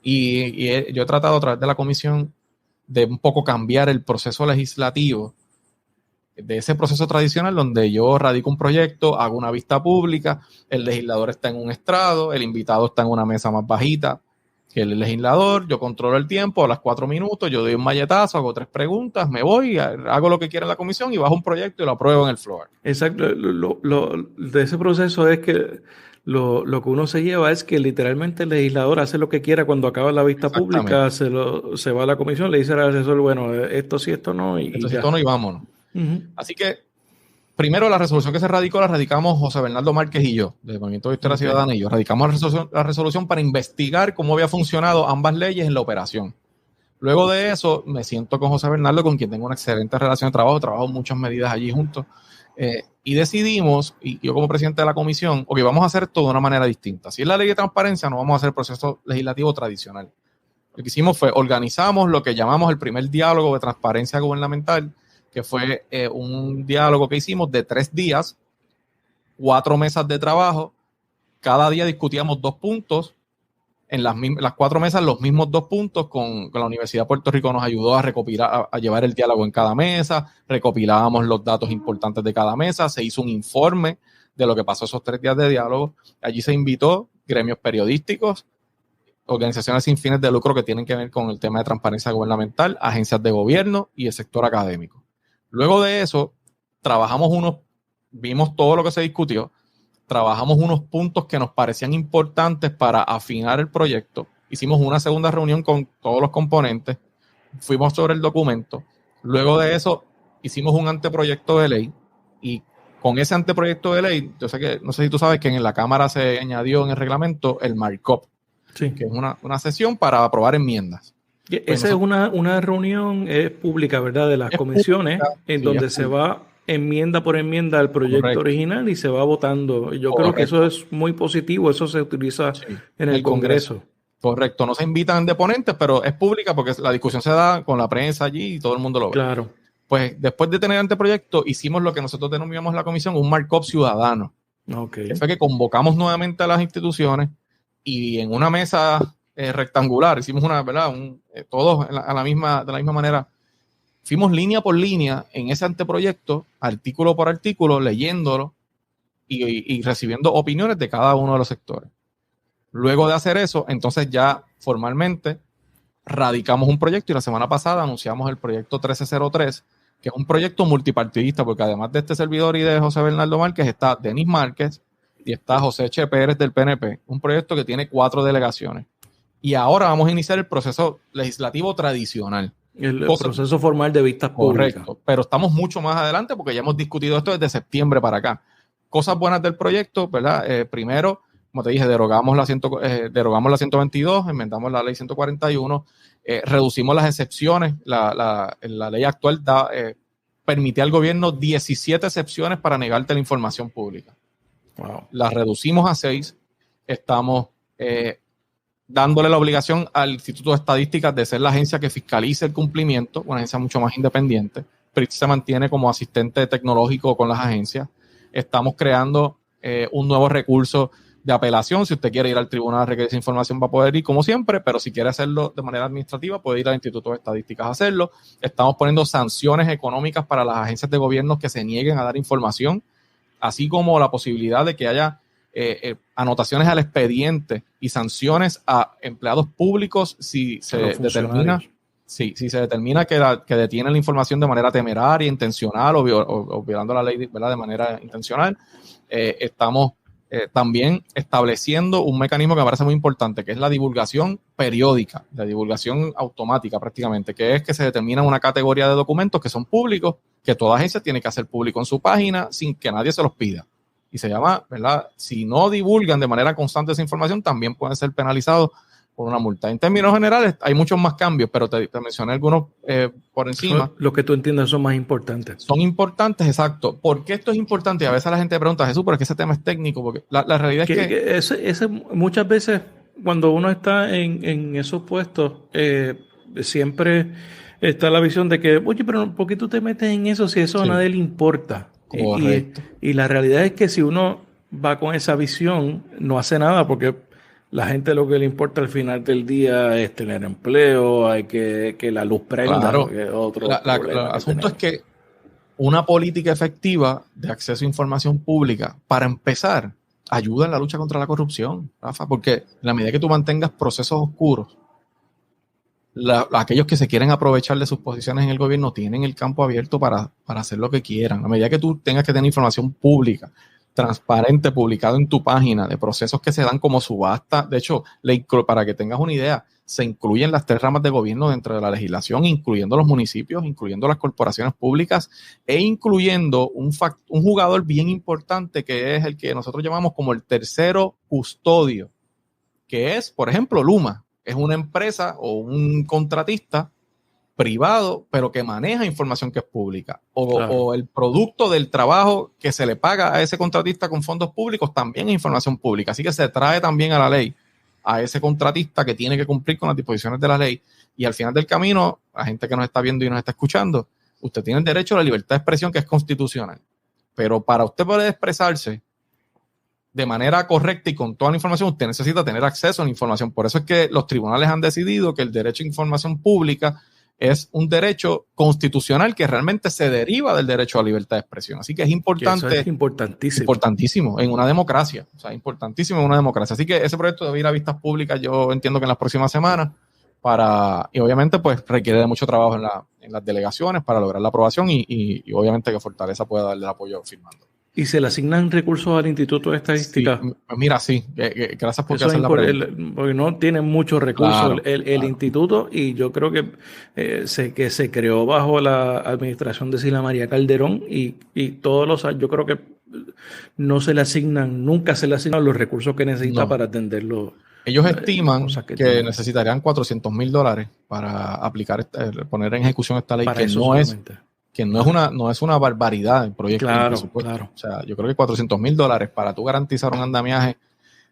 he tratado a través de la comisión de un poco cambiar el proceso legislativo de ese proceso tradicional donde yo radico un proyecto, hago una vista pública, el legislador está en un estrado, el invitado está en una mesa más bajita que el legislador, yo controlo el tiempo, a las 4 minutos, yo doy un malletazo, hago 3 preguntas, me voy, hago lo que quiera en la comisión y bajo un proyecto y lo apruebo en el floor. Exacto. De ese proceso es que lo que uno se lleva es que literalmente el legislador hace lo que quiera cuando acaba la vista pública, se va a la comisión, le dice al asesor, bueno, esto sí, esto no. Y vámonos. Uh-huh. Así que, primero, la resolución que se radicó, la radicamos José Bernardo Márquez y yo, del Movimiento de Historia Ciudadana y yo. Radicamos la resolución para investigar cómo había funcionado ambas leyes en la operación. Luego de eso, me siento con José Bernardo, con quien tengo una excelente relación de trabajo muchas medidas allí juntos, y decidimos, y yo como presidente de la comisión, vamos a hacer esto de una manera distinta. Si es la ley de transparencia, no vamos a hacer el proceso legislativo tradicional. Lo que hicimos fue, organizamos lo que llamamos el primer diálogo de transparencia gubernamental, que fue un diálogo que hicimos de 3 días, 4 mesas de trabajo. Cada día discutíamos 2 puntos. En las 4 mesas, los mismos 2 puntos. Con la Universidad de Puerto Rico nos ayudó a recopilar, a llevar el diálogo en cada mesa. Recopilábamos los datos importantes de cada mesa. Se hizo un informe de lo que pasó esos 3 días de diálogo. Allí se invitó gremios periodísticos, organizaciones sin fines de lucro que tienen que ver con el tema de transparencia gubernamental, agencias de gobierno y el sector académico. Luego de eso, vimos todo lo que se discutió, trabajamos unos puntos que nos parecían importantes para afinar el proyecto, hicimos una segunda reunión con todos los componentes, fuimos sobre el documento, luego de eso hicimos un anteproyecto de ley y con ese anteproyecto de ley, no sé si tú sabes que en la Cámara se añadió en el reglamento el markup, que es una sesión para aprobar enmiendas. Esa es una reunión pública, ¿verdad? De las comisiones, pública, en donde se va enmienda por enmienda al proyecto original y se va votando. Yo creo que eso es muy positivo, eso se utiliza en el Congreso. Correcto, no se invitan deponentes, pero es pública porque la discusión se da con la prensa allí y todo el mundo lo ve. Claro. Pues después de tener anteproyecto, hicimos lo que nosotros denominamos la comisión un markup ciudadano. Okay. Fue que convocamos nuevamente a las instituciones, y en una mesa rectangular, hicimos una, ¿verdad? Todos de la misma manera, fuimos línea por línea en ese anteproyecto, artículo por artículo, leyéndolo y recibiendo opiniones de cada uno de los sectores. Luego de hacer eso, entonces ya formalmente radicamos un proyecto y la semana pasada anunciamos el proyecto 1303, que es un proyecto multipartidista, porque además de este servidor y de José Bernardo Márquez, está Denis Márquez y está José Che Pérez del PNP, un proyecto que tiene 4 delegaciones. Y ahora vamos a iniciar el proceso legislativo tradicional. El proceso formal de vistas públicas. Correcto, pero estamos mucho más adelante porque ya hemos discutido esto desde septiembre para acá. Cosas buenas del proyecto, ¿verdad? Primero, como te dije, derogamos la 122, enmendamos la ley 141, reducimos las excepciones. La ley actual permitía al gobierno 17 excepciones para negarte la información pública. Wow. Las reducimos a 6. Estamos dándole la obligación al Instituto de Estadísticas de ser la agencia que fiscalice el cumplimiento, una agencia mucho más independiente. PRIT se mantiene como asistente tecnológico con las agencias. Estamos creando un nuevo recurso de apelación. Si usted quiere ir al tribunal a requerir esa información, va a poder ir como siempre, pero si quiere hacerlo de manera administrativa, puede ir al Instituto de Estadísticas a hacerlo. Estamos poniendo sanciones económicas para las agencias de gobierno que se nieguen a dar información, así como la posibilidad de que haya anotaciones al expediente y sanciones a empleados públicos si se determina que detienen la información de manera temeraria, intencional o violando la ley, ¿verdad?, de manera intencional. Estamos también estableciendo un mecanismo que me parece muy importante, que es la divulgación periódica, la divulgación automática prácticamente, que es que se determina una categoría de documentos que son públicos, que toda agencia tiene que hacer público en su página sin que nadie se los pida. Y se llama, ¿verdad? Si no divulgan de manera constante esa información, también pueden ser penalizados por una multa. En términos generales, hay muchos más cambios, pero te mencioné algunos por encima. Lo que tú entiendes son más importantes. Son importantes, exacto. ¿Por qué esto es importante? Y a veces la gente pregunta, Jesús, ¿por qué ese tema es técnico? Porque la realidad es que ese muchas veces, cuando uno está en esos puestos, siempre está la visión de que, oye, pero ¿por qué tú te metes en eso si eso a nadie le importa? Y la realidad es que si uno va con esa visión, no hace nada, porque la gente lo que le importa al final del día es tener empleo, hay que la luz prenda. Claro. El asunto es que una política efectiva de acceso a información pública, para empezar, ayuda en la lucha contra la corrupción, Rafa, porque en la medida que tú mantengas procesos oscuros, aquellos que se quieren aprovechar de sus posiciones en el gobierno tienen el campo abierto para hacer lo que quieran. A medida que tú tengas que tener información pública, transparente, publicado en tu página, de procesos que se dan como subasta. De hecho, para que tengas una idea, se incluyen las 3 ramas de gobierno dentro de la legislación, incluyendo los municipios, incluyendo las corporaciones públicas e incluyendo un jugador bien importante que es el que nosotros llamamos como el tercero custodio, que es, por ejemplo, Luma. Es una empresa o un contratista privado, pero que maneja información que es pública. O el producto del trabajo que se le paga a ese contratista con fondos públicos también es información pública. Así que se trae también a la ley a ese contratista que tiene que cumplir con las disposiciones de la ley. Y al final del camino, la gente que nos está viendo y nos está escuchando, usted tiene el derecho a la libertad de expresión, que es constitucional. Pero para usted poder expresarse de manera correcta y con toda la información, usted necesita tener acceso a la información. Por eso es que los tribunales han decidido que el derecho a información pública es un derecho constitucional que realmente se deriva del derecho a la libertad de expresión. Así que es importante. Eso es importantísimo. Importantísimo en una democracia. O sea, importantísimo en una democracia. Así que ese proyecto debe ir a vistas públicas, yo entiendo que en las próximas semanas, y obviamente pues requiere de mucho trabajo en las delegaciones para lograr la aprobación y obviamente que Fortaleza pueda darle el apoyo firmando. ¿Y se le asignan recursos al Instituto de Estadística? Sí, mira, sí. Gracias por hacer la pregunta. Porque no tiene muchos recursos claro, el instituto, y yo creo que se creó bajo la administración de Sila María Calderón y todos los años, yo creo que no se le asignan, nunca se le asignan los recursos que necesita para atenderlo. Ellos estiman que necesitarían $400,000 para aplicar, poner en ejecución esta ley, que no es una barbaridad el proyecto. Claro. O sea, yo creo que $400,000 para tú garantizar un andamiaje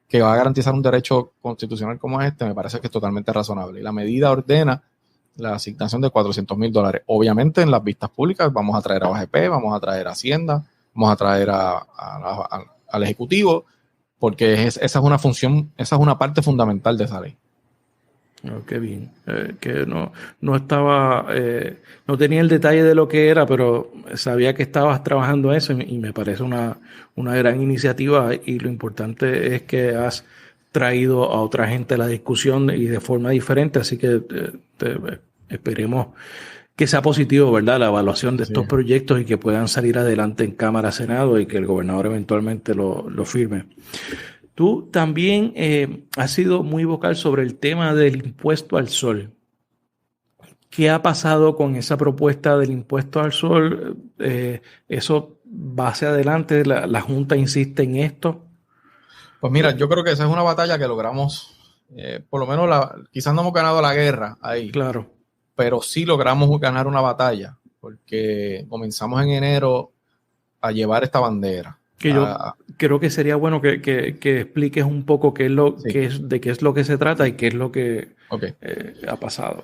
que va a garantizar un derecho constitucional como este, me parece que es totalmente razonable. Y la medida ordena la asignación de $400,000. Obviamente en las vistas públicas vamos a traer a OGP, vamos a traer a Hacienda, vamos a traer al Ejecutivo, porque esa es una función, esa es una parte fundamental de esa ley. Oh, qué bien. Que no estaba, no tenía el detalle de lo que era, pero sabía que estabas trabajando eso y me parece una gran iniciativa, y lo importante es que has traído a otra gente a la discusión y de forma diferente, así que esperemos que sea positivo, ¿verdad? La evaluación de estos proyectos y que puedan salir adelante en Cámara, Senado, y que el gobernador eventualmente lo firme. Tú también has sido muy vocal sobre el tema del impuesto al sol. ¿Qué ha pasado con esa propuesta del impuesto al sol? ¿Eso va hacia adelante? ¿La Junta insiste en esto? Pues mira, yo creo que esa es una batalla que logramos, por lo menos quizás no hemos ganado la guerra ahí, claro, pero sí logramos ganar una batalla, porque comenzamos en enero a llevar esta bandera. Que yo creo que sería bueno que expliques un poco qué es lo que se trata y qué es lo que ha pasado.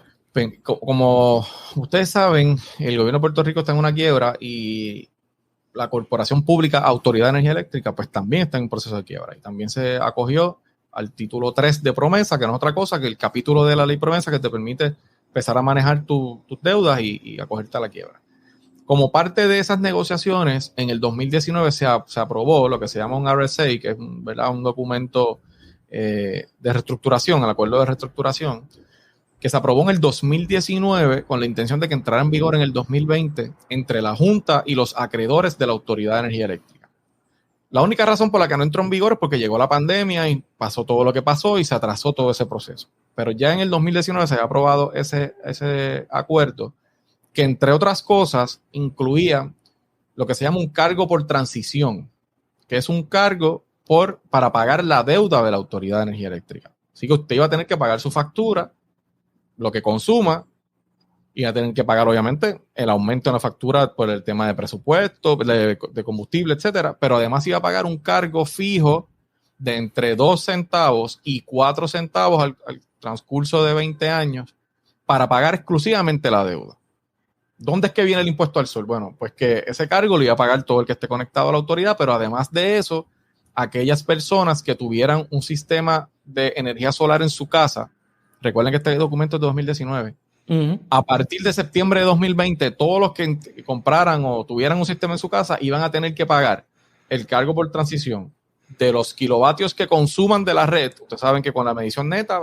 Como ustedes saben, el gobierno de Puerto Rico está en una quiebra y la Corporación Pública Autoridad de Energía Eléctrica pues también está en proceso de quiebra y también se acogió al título 3 de promesa, que no es otra cosa que el capítulo de la ley promesa que te permite empezar a manejar tus deudas y acogerte a la quiebra. Como parte de esas negociaciones, en el 2019 se aprobó lo que se llama un RSA, que es un documento de reestructuración, el acuerdo de reestructuración, que se aprobó en el 2019 con la intención de que entrara en vigor en el 2020 entre la Junta y los acreedores de la Autoridad de Energía Eléctrica. La única razón por la que no entró en vigor es porque llegó la pandemia y pasó todo lo que pasó y se atrasó todo ese proceso. Pero ya en el 2019 se había aprobado ese acuerdo, que entre otras cosas incluía lo que se llama un cargo por transición, que es un cargo para pagar la deuda de la Autoridad de Energía Eléctrica. Así que usted iba a tener que pagar su factura, lo que consuma, y a tener que pagar obviamente el aumento en la factura por el tema de presupuesto, de combustible, etcétera, pero además iba a pagar un cargo fijo de entre 2 centavos y 4 centavos al transcurso de 20 años para pagar exclusivamente la deuda. ¿Dónde es que viene el impuesto al sol? Bueno, pues que ese cargo lo iba a pagar todo el que esté conectado a la autoridad, pero además de eso, aquellas personas que tuvieran un sistema de energía solar en su casa. Recuerden que este documento es de 2019. A partir de septiembre de 2020, todos los que compraran o tuvieran un sistema en su casa iban a tener que pagar el cargo por transición de los kilovatios que consuman de la red. Ustedes saben que con la medición neta,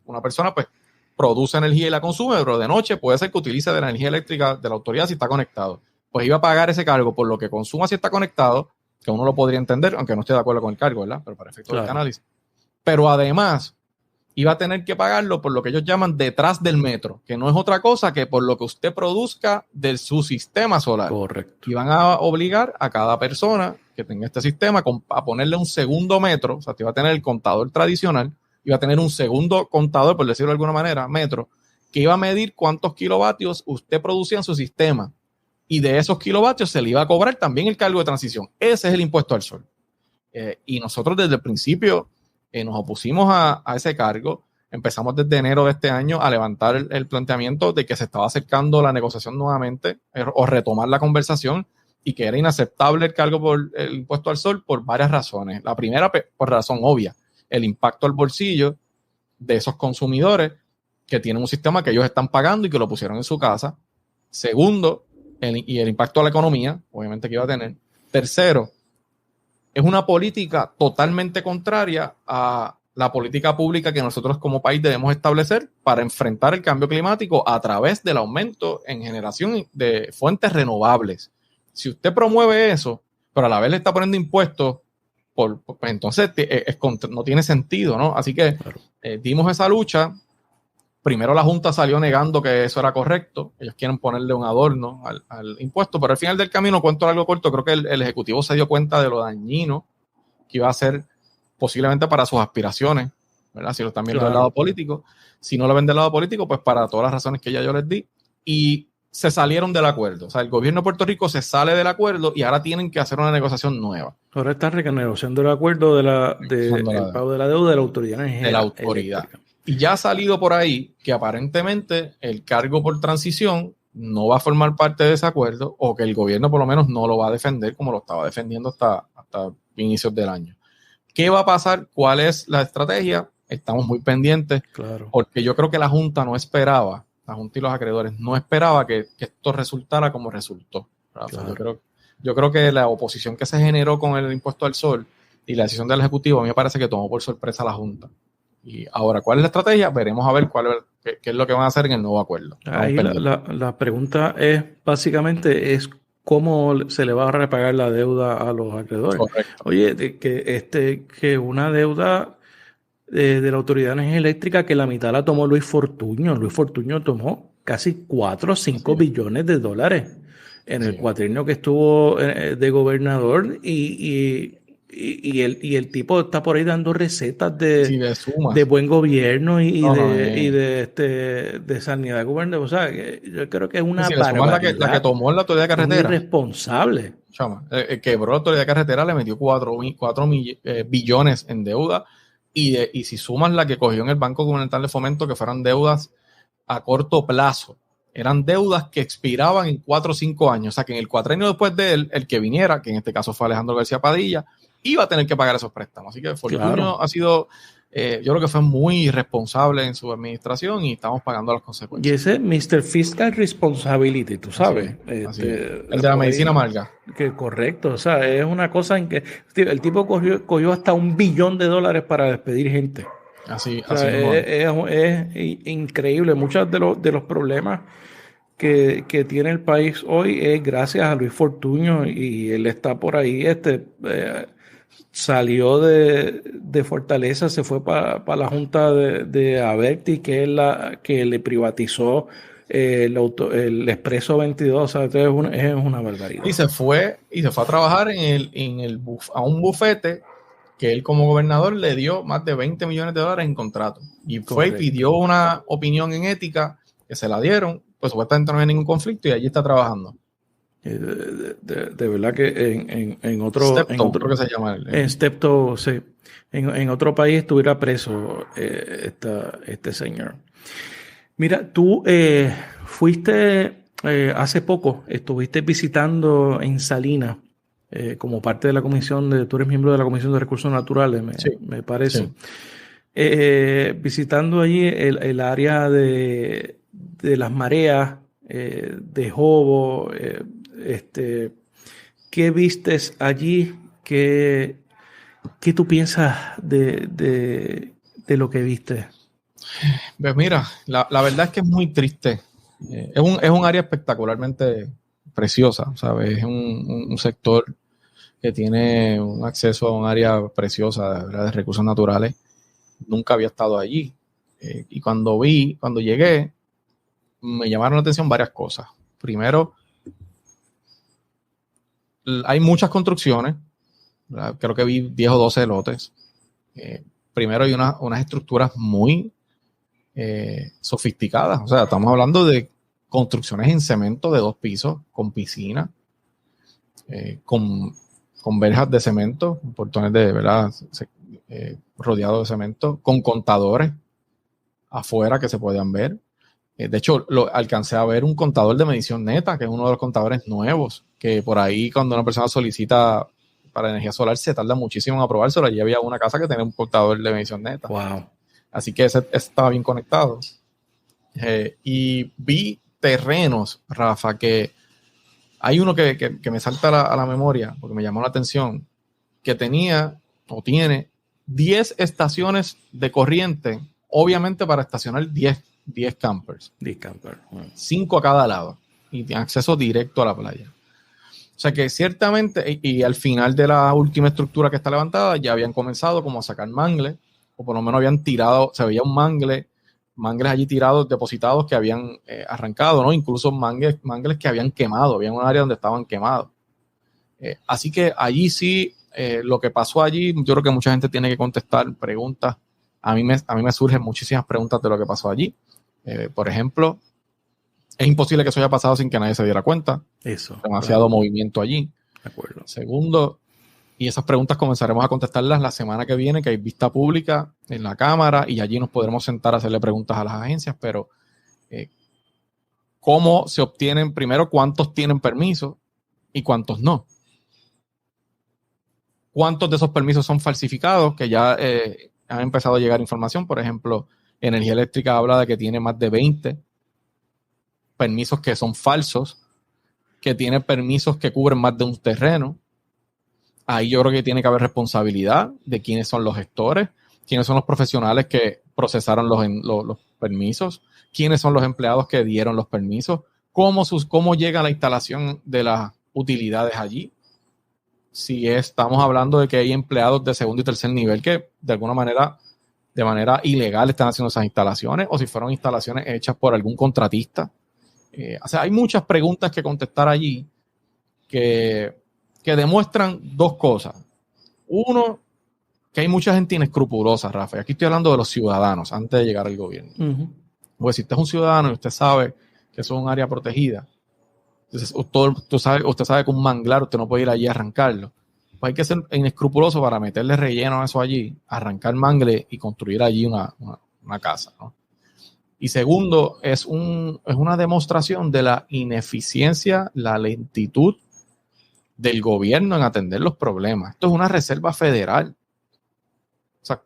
una persona pues produce energía y la consume, pero de noche puede ser que utilice de la energía eléctrica de la autoridad si está conectado. Pues iba a pagar ese cargo por lo que consuma si está conectado, que uno lo podría entender, aunque no esté de acuerdo con el cargo, ¿verdad? Pero para efectos de análisis. Pero además iba a tener que pagarlo por lo que ellos llaman detrás del metro, que no es otra cosa que por lo que usted produzca de su sistema solar. Correcto. Y van a obligar a cada persona que tenga este sistema a ponerle un segundo metro, o sea, te iba a tener el contador tradicional, iba a tener un segundo contador, por decirlo de alguna manera, metro, que iba a medir cuántos kilovatios usted producía en su sistema. Y de esos kilovatios se le iba a cobrar también el cargo de transición. Ese es el impuesto al sol. Y nosotros desde el principio nos opusimos a ese cargo. Empezamos desde enero de este año a levantar el planteamiento de que se estaba acercando la negociación nuevamente o retomar la conversación y que era inaceptable el cargo por el impuesto al sol por varias razones. La primera, por razón obvia, el impacto al bolsillo de esos consumidores que tienen un sistema que ellos están pagando y que lo pusieron en su casa. Segundo, el impacto a la economía, obviamente que iba a tener. Tercero, es una política totalmente contraria a la política pública que nosotros como país debemos establecer para enfrentar el cambio climático a través del aumento en generación de fuentes renovables. Si usted promueve eso, pero a la vez le está poniendo impuestos, pues entonces no tiene sentido, ¿no? Así que dimos esa lucha. Primero la Junta salió negando que eso era correcto. Ellos quieren ponerle un adorno al impuesto, pero al final del camino, cuento algo corto, creo que el Ejecutivo se dio cuenta de lo dañino que iba a ser posiblemente para sus aspiraciones, ¿verdad? Si lo están viendo del lado político. Si no lo ven del lado político, pues para todas las razones que ya yo les di. Y se salieron del acuerdo. O sea, el gobierno de Puerto Rico se sale del acuerdo y ahora tienen que hacer una negociación nueva. Ahora están renegociando el acuerdo del pago de la deuda de la autoridad. De la autoridad. Y ya ha salido por ahí que aparentemente el cargo por transición no va a formar parte de ese acuerdo o que el gobierno por lo menos no lo va a defender como lo estaba defendiendo hasta inicios del año. ¿Qué va a pasar? ¿Cuál es la estrategia? Estamos muy pendientes, claro, porque yo creo que la Junta no esperaba, la Junta y los acreedores no esperaba que esto resultara como resultó. claro. Yo creo que la oposición que se generó con el impuesto al sol y la decisión del Ejecutivo, a mí me parece que tomó por sorpresa a la Junta. Y ahora, ¿cuál es la estrategia? Veremos a ver qué es lo que van a hacer en el nuevo acuerdo. Ahí la pregunta es, básicamente, es cómo se le va a repagar la deuda a los acreedores. Correcto. Oye, que una deuda de la Autoridad de Energía Eléctrica que la mitad la tomó Luis Fortuño. Luis Fortuño tomó casi 4 o 5 billones de dólares en el cuatrienio que estuvo de gobernador y el tipo está por ahí dando recetas de buen gobierno de sanidad gubernamental. O sea, yo creo que es una barbaridad. La que tomó la Autoridad de Carretera. Muy irresponsable. Chama, quebró la Autoridad de Carretera, le metió 4 billones en deuda. Y si sumas la que cogió en el Banco Gubernamental de Fomento, que fueran deudas a corto plazo, eran deudas que expiraban en 4 o 5 años. O sea, que en el cuatrenio después de él, el que viniera, que en este caso fue Alejandro García Padilla, iba a tener que pagar esos préstamos. Así que Fortuño ha sido, yo creo que fue muy irresponsable en su administración y estamos pagando las consecuencias. Y ese Mr. Fiscal Responsibility, tú sabes. Así el de la medicina amarga. Que correcto, o sea, es una cosa en que el tipo cogió hasta $1 billón para despedir gente. Así, o sea, es increíble. Muchos de los problemas que tiene el país hoy es gracias a Luis Fortuño y él está por ahí, salió de Fortaleza, se fue para la Junta de Aberti, que es la que le privatizó el Expreso 22, o sea, es una barbaridad. Y se fue a trabajar a un bufete que él como gobernador le dio más de $20 millones en contrato. Y fue y pidió una opinión en ética que se la dieron, pues supuestamente no había ningún conflicto y allí está trabajando. De verdad que en otro creo que se llama en Steptoe, sí, en otro país estuviera preso este señor. Mira, tú fuiste hace poco, estuviste visitando en Salinas como parte de la comisión tú eres miembro de la Comisión de Recursos Naturales, me parece. Sí. Visitando allí el área de las mareas, de Jobo, ¿qué vistes allí? ¿Qué tú piensas de lo que viste? Pues mira, la verdad es que es muy triste. Es un área espectacularmente preciosa, ¿sabes? Es un sector que tiene un acceso a un área preciosa de recursos naturales. Nunca había estado allí. Y cuando llegué, me llamaron la atención varias cosas. Primero, hay muchas construcciones, ¿verdad? Creo que vi 10 o 12 lotes. Primero hay unas estructuras muy sofisticadas. O sea, estamos hablando de construcciones en cemento de 2 pisos, con piscina, con verjas de cemento, portones de, ¿verdad? Rodeados de cemento, con contadores afuera que se podían ver. De hecho, alcancé a ver un contador de medición neta, que es uno de los contadores nuevos, que por ahí cuando una persona solicita para energía solar se tarda muchísimo en aprobárselo. Allí había una casa que tenía un contador de medición neta. Wow. Así que ese estaba bien conectado. Y vi terrenos, Rafa, que hay uno que me salta a la memoria, porque me llamó la atención, que tiene 10 estaciones de corriente, obviamente para estacionar 10 campers. 10 campers. 5 a cada lado. Y tiene acceso directo a la playa. O sea que ciertamente, y al final de la última estructura que está levantada, ya habían comenzado como a sacar mangles, o por lo menos habían tirado, se veía un mangles allí tirados, depositados que habían arrancado, ¿no? Incluso mangles que habían quemado, había un área donde estaban quemados. Así que allí sí, lo que pasó allí, yo creo que mucha gente tiene que contestar preguntas. A mí me surgen muchísimas preguntas de lo que pasó allí. Por ejemplo, es imposible que eso haya pasado sin que nadie se diera cuenta. Eso. Demasiado movimiento allí. De acuerdo. Segundo, y esas preguntas comenzaremos a contestarlas la semana que viene, que hay vista pública en la Cámara y allí nos podremos sentar a hacerle preguntas a las agencias, pero ¿cómo se obtienen, primero, cuántos tienen permiso y cuántos no? cuántos de esos permisos son falsificados, que ya han empezado a llegar información. Por ejemplo, Energía Eléctrica habla de que tiene más de 20 permisos que son falsos, que tiene permisos que cubren más de un terreno. Ahí yo creo que tiene que haber responsabilidad de quiénes son los gestores, quiénes son los profesionales que procesaron los permisos, quiénes son los empleados que dieron los permisos, cómo llega la instalación de las utilidades allí. Si estamos hablando de que hay empleados de segundo y tercer nivel que de alguna manera, de manera ilegal están haciendo esas instalaciones, o si fueron instalaciones hechas por algún contratista. O sea, hay muchas preguntas que contestar allí que demuestran dos cosas. Uno, que hay mucha gente inescrupulosa, Rafa. Y aquí estoy hablando de los ciudadanos antes de llegar al gobierno. Porque si usted es un ciudadano y usted sabe que eso es un área protegida, entonces usted sabe que un manglar usted no puede ir allí a arrancarlo. Pues hay que ser inescrupuloso para meterle relleno a eso allí, arrancar mangle y construir allí una casa, ¿no? Y segundo, es una demostración de la ineficiencia, la lentitud del gobierno en atender los problemas. Esto es una reserva federal. O sea,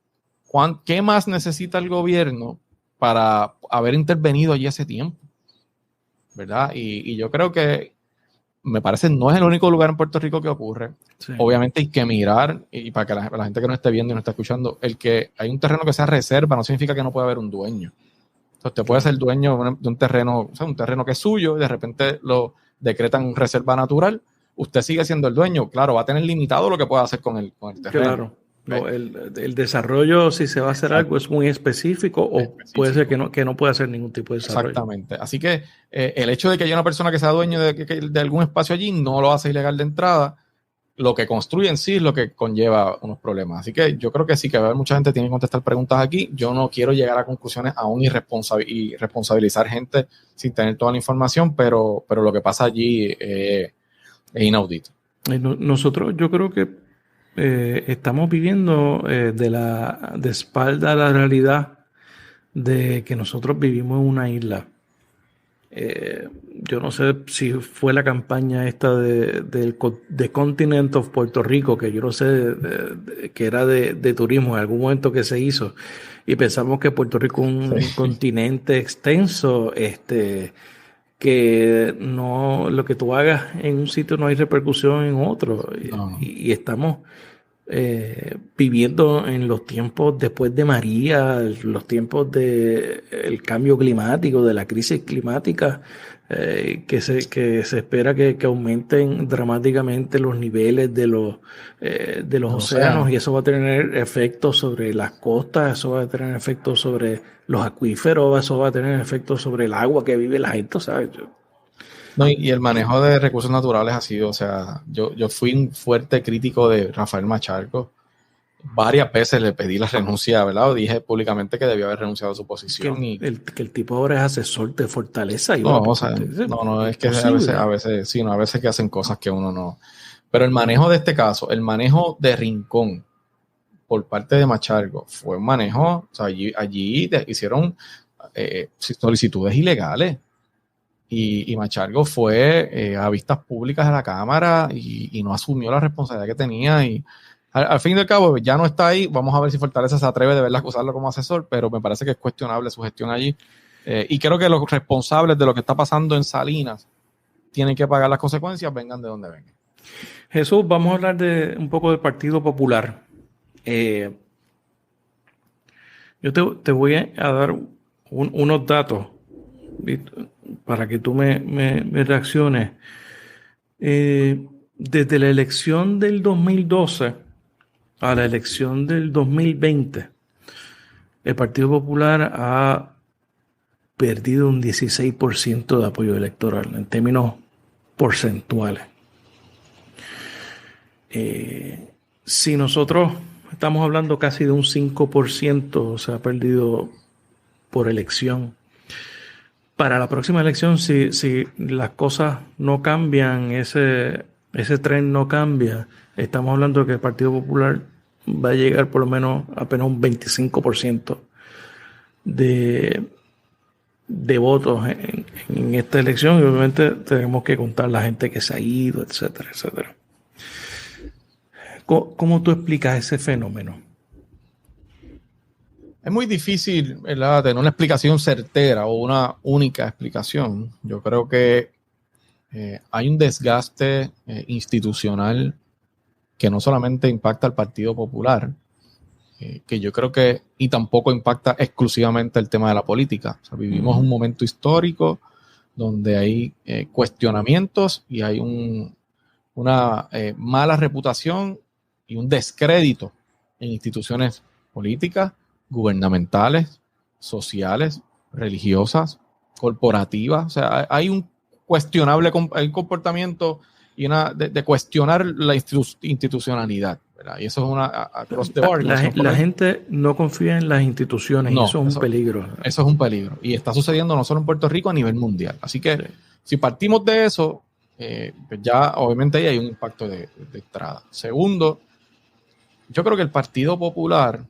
¿qué más necesita el gobierno para haber intervenido allí hace tiempo? ¿Verdad? Y yo creo que, me parece, no es el único lugar en Puerto Rico que ocurre. Sí. Obviamente hay que mirar, y para que la gente que no esté viendo y no esté escuchando, el que hay un terreno que sea reserva no significa que no pueda haber un dueño. Usted puede ser dueño de un terreno, o sea, un terreno que es suyo, y de repente lo decretan reserva natural. Usted sigue siendo el dueño. Claro, va a tener limitado lo que pueda hacer con el terreno. Claro. No, el desarrollo, si se va a hacer algo, es muy específico, o puede ser que no pueda hacer ningún tipo de desarrollo. Exactamente. Así que el hecho de que haya una persona que sea dueño de algún espacio allí no lo hace ilegal de entrada. Lo que construye en sí es lo que conlleva unos problemas. Así que yo creo que sí, que va a haber mucha gente que tiene que contestar preguntas aquí. Yo no quiero llegar a conclusiones aún y responsabilizar gente sin tener toda la información, pero lo que pasa allí es inaudito. Nosotros, yo creo que estamos viviendo de espalda a la realidad de que nosotros vivimos en una isla. Yo no sé si fue la campaña esta de Continent of Puerto Rico, que yo no sé que era de turismo en algún momento que se hizo, y pensamos que Puerto Rico es un continente extenso, que no, lo que tú hagas en un sitio no hay repercusión en otro. No. Y estamos viviendo en los tiempos después de María, los tiempos del cambio climático, de la crisis climática, que se espera que aumenten dramáticamente los niveles de los océanos, y eso va a tener efectos sobre las costas, eso va a tener efectos sobre los acuíferos, eso va a tener efectos sobre el agua que vive la gente, ¿sabes? No, y el manejo de recursos naturales ha sido, o sea, yo fui un fuerte crítico de Rafael Machargo. Varias veces le pedí la renuncia, ¿verdad? O dije públicamente que debió haber renunciado a su posición. Que el tipo ahora es asesor de Fortaleza. Es que a veces que hacen cosas que uno no. Pero el manejo de este caso, el manejo de Rincón por parte de Machargo fue un manejo, o sea, allí hicieron solicitudes ilegales. Y Machargo fue a vistas públicas de la Cámara y no asumió la responsabilidad que tenía. Y al fin y al cabo ya no está ahí. Vamos a ver si Fortaleza se atreve de verdad a usarlo como asesor, pero me parece que es cuestionable su gestión allí. Y creo que los responsables de lo que está pasando en Salinas tienen que pagar las consecuencias, vengan de donde vengan. Jesús, vamos a hablar un poco del Partido Popular. Yo te voy a dar unos datos para que tú me reacciones. Desde la elección del 2012 a la elección del 2020, el Partido Popular ha perdido un 16% de apoyo electoral en términos porcentuales. Si nosotros estamos hablando casi de un 5% se ha perdido por elección. Para la próxima elección, si las cosas no cambian, ese tren no cambia, estamos hablando de que el Partido Popular va a llegar por lo menos apenas un 25% de votos en esta elección, y obviamente tenemos que contar la gente que se ha ido, etcétera, etcétera. ¿Cómo tú explicas ese fenómeno? Es muy difícil, ¿verdad?, tener una explicación certera o una única explicación. Yo creo que hay un desgaste institucional que no solamente impacta al Partido Popular, que yo creo que, y tampoco impacta exclusivamente el tema de la política. O sea, vivimos un momento histórico donde hay cuestionamientos y hay una mala reputación y un descrédito en instituciones políticas, gubernamentales, sociales, religiosas, corporativas. O sea, hay un cuestionable hay un comportamiento y de cuestionar la institucionalidad, ¿verdad? Y eso es una across the board. La gente no confía en las instituciones y eso es un peligro. Eso es un peligro. Y está sucediendo no solo en Puerto Rico, a nivel mundial. Así que si partimos de eso, pues ya obviamente ahí hay un impacto de entrada. Segundo, yo creo que el Partido Popular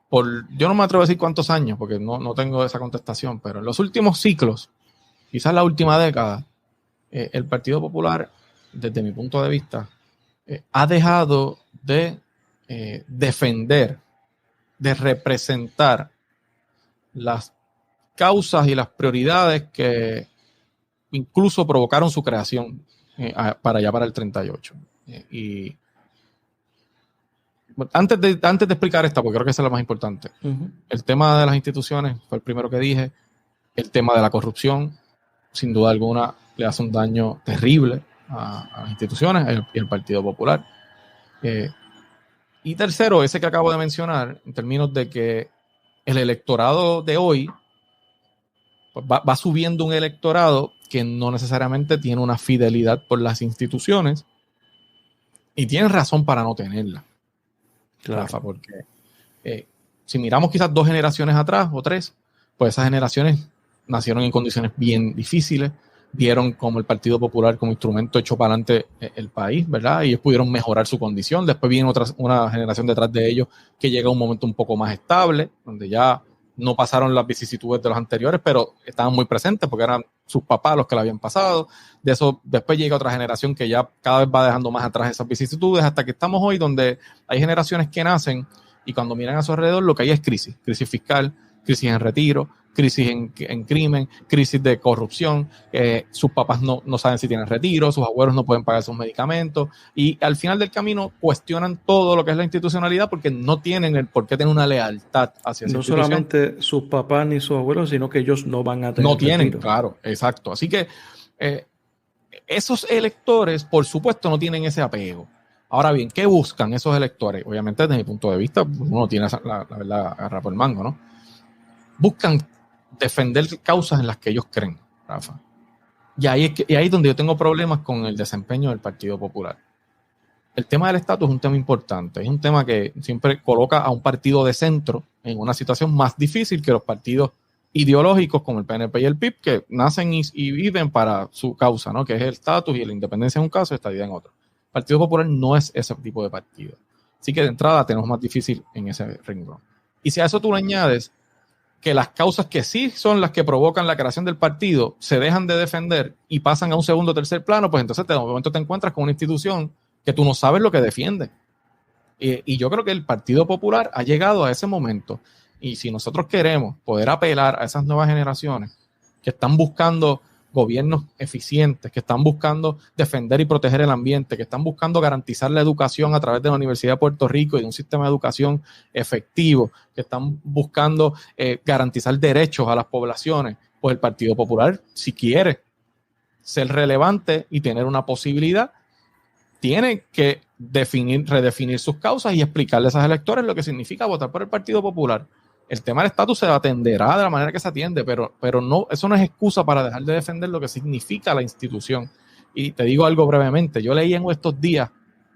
yo no me atrevo a decir cuántos años, porque no tengo esa contestación, pero en los últimos ciclos, quizás la última década, el Partido Popular, desde mi punto de vista, ha dejado de defender, de representar las causas y las prioridades que incluso provocaron su creación para allá, para el 38. Y antes de explicar esta, porque creo que esa es la más importante, el tema de las instituciones fue el primero que dije. El tema de la corrupción, sin duda alguna, le hace un daño terrible a las instituciones y al Partido Popular. Y tercero, ese que acabo de mencionar, en términos de que el electorado de hoy pues va subiendo un electorado que no necesariamente tiene una fidelidad por las instituciones y tiene razón para no tenerla. Claro. Rafa, porque si miramos quizás 2 generaciones atrás o 3, pues esas generaciones nacieron en condiciones bien difíciles, vieron como el Partido Popular como instrumento echó para adelante el país, ¿verdad? Y ellos pudieron mejorar su condición. Después viene una generación detrás de ellos que llega a un momento un poco más estable, donde ya no pasaron las vicisitudes de los anteriores, pero estaban muy presentes porque eran sus papás los que la habían pasado. De eso después llega otra generación que ya cada vez va dejando más atrás esas vicisitudes, hasta que estamos hoy donde hay generaciones que nacen y cuando miran a su alrededor lo que hay es crisis fiscal, crisis en retiro, crisis en crimen, crisis de corrupción, sus papás no saben si tienen retiro, sus abuelos no pueden pagar sus medicamentos y al final del camino cuestionan todo lo que es la institucionalidad porque no tienen el por qué tener una lealtad hacia esa no institución. Solamente sus papás ni sus abuelos, sino que ellos no van a tener no tienen retiro. Claro, exacto. Así que esos electores, por supuesto, no tienen ese apego. Ahora bien, ¿qué buscan esos electores? Obviamente, desde mi punto de vista, uno tiene la verdad, agarra por el mango, ¿no? Buscan defender causas en las que ellos creen, Rafa. Y ahí es donde yo tengo problemas con el desempeño del Partido Popular. El tema del estatus es un tema importante, es un tema que siempre coloca a un partido de centro en una situación más difícil que los partidos ideológicos como el PNP y el PIB, que nacen y viven para su causa, ¿no? Que es el estatus y la independencia en un caso y estadía en otro. El Partido Popular no es ese tipo de partido. Así que de entrada tenemos más difícil en ese renglón. Y si a eso tú le añades que las causas que sí son las que provocan la creación del partido se dejan de defender y pasan a un segundo o tercer plano, pues entonces de momento te encuentras con una institución que tú no sabes lo que defiende. Y yo creo que el Partido Popular ha llegado a ese momento. Y si nosotros queremos poder apelar a esas nuevas generaciones que están buscando gobiernos eficientes, que están buscando defender y proteger el ambiente, que están buscando garantizar la educación a través de la Universidad de Puerto Rico y de un sistema de educación efectivo, que están buscando garantizar derechos a las poblaciones, pues el Partido Popular, si quiere ser relevante y tener una posibilidad, tiene que redefinir sus causas y explicarle a esos electores lo que significa votar por el Partido Popular. El tema del estatus se atenderá de la manera que se atiende, pero no, eso no es excusa para dejar de defender lo que significa la institución. Y te digo algo brevemente. Yo leí en estos días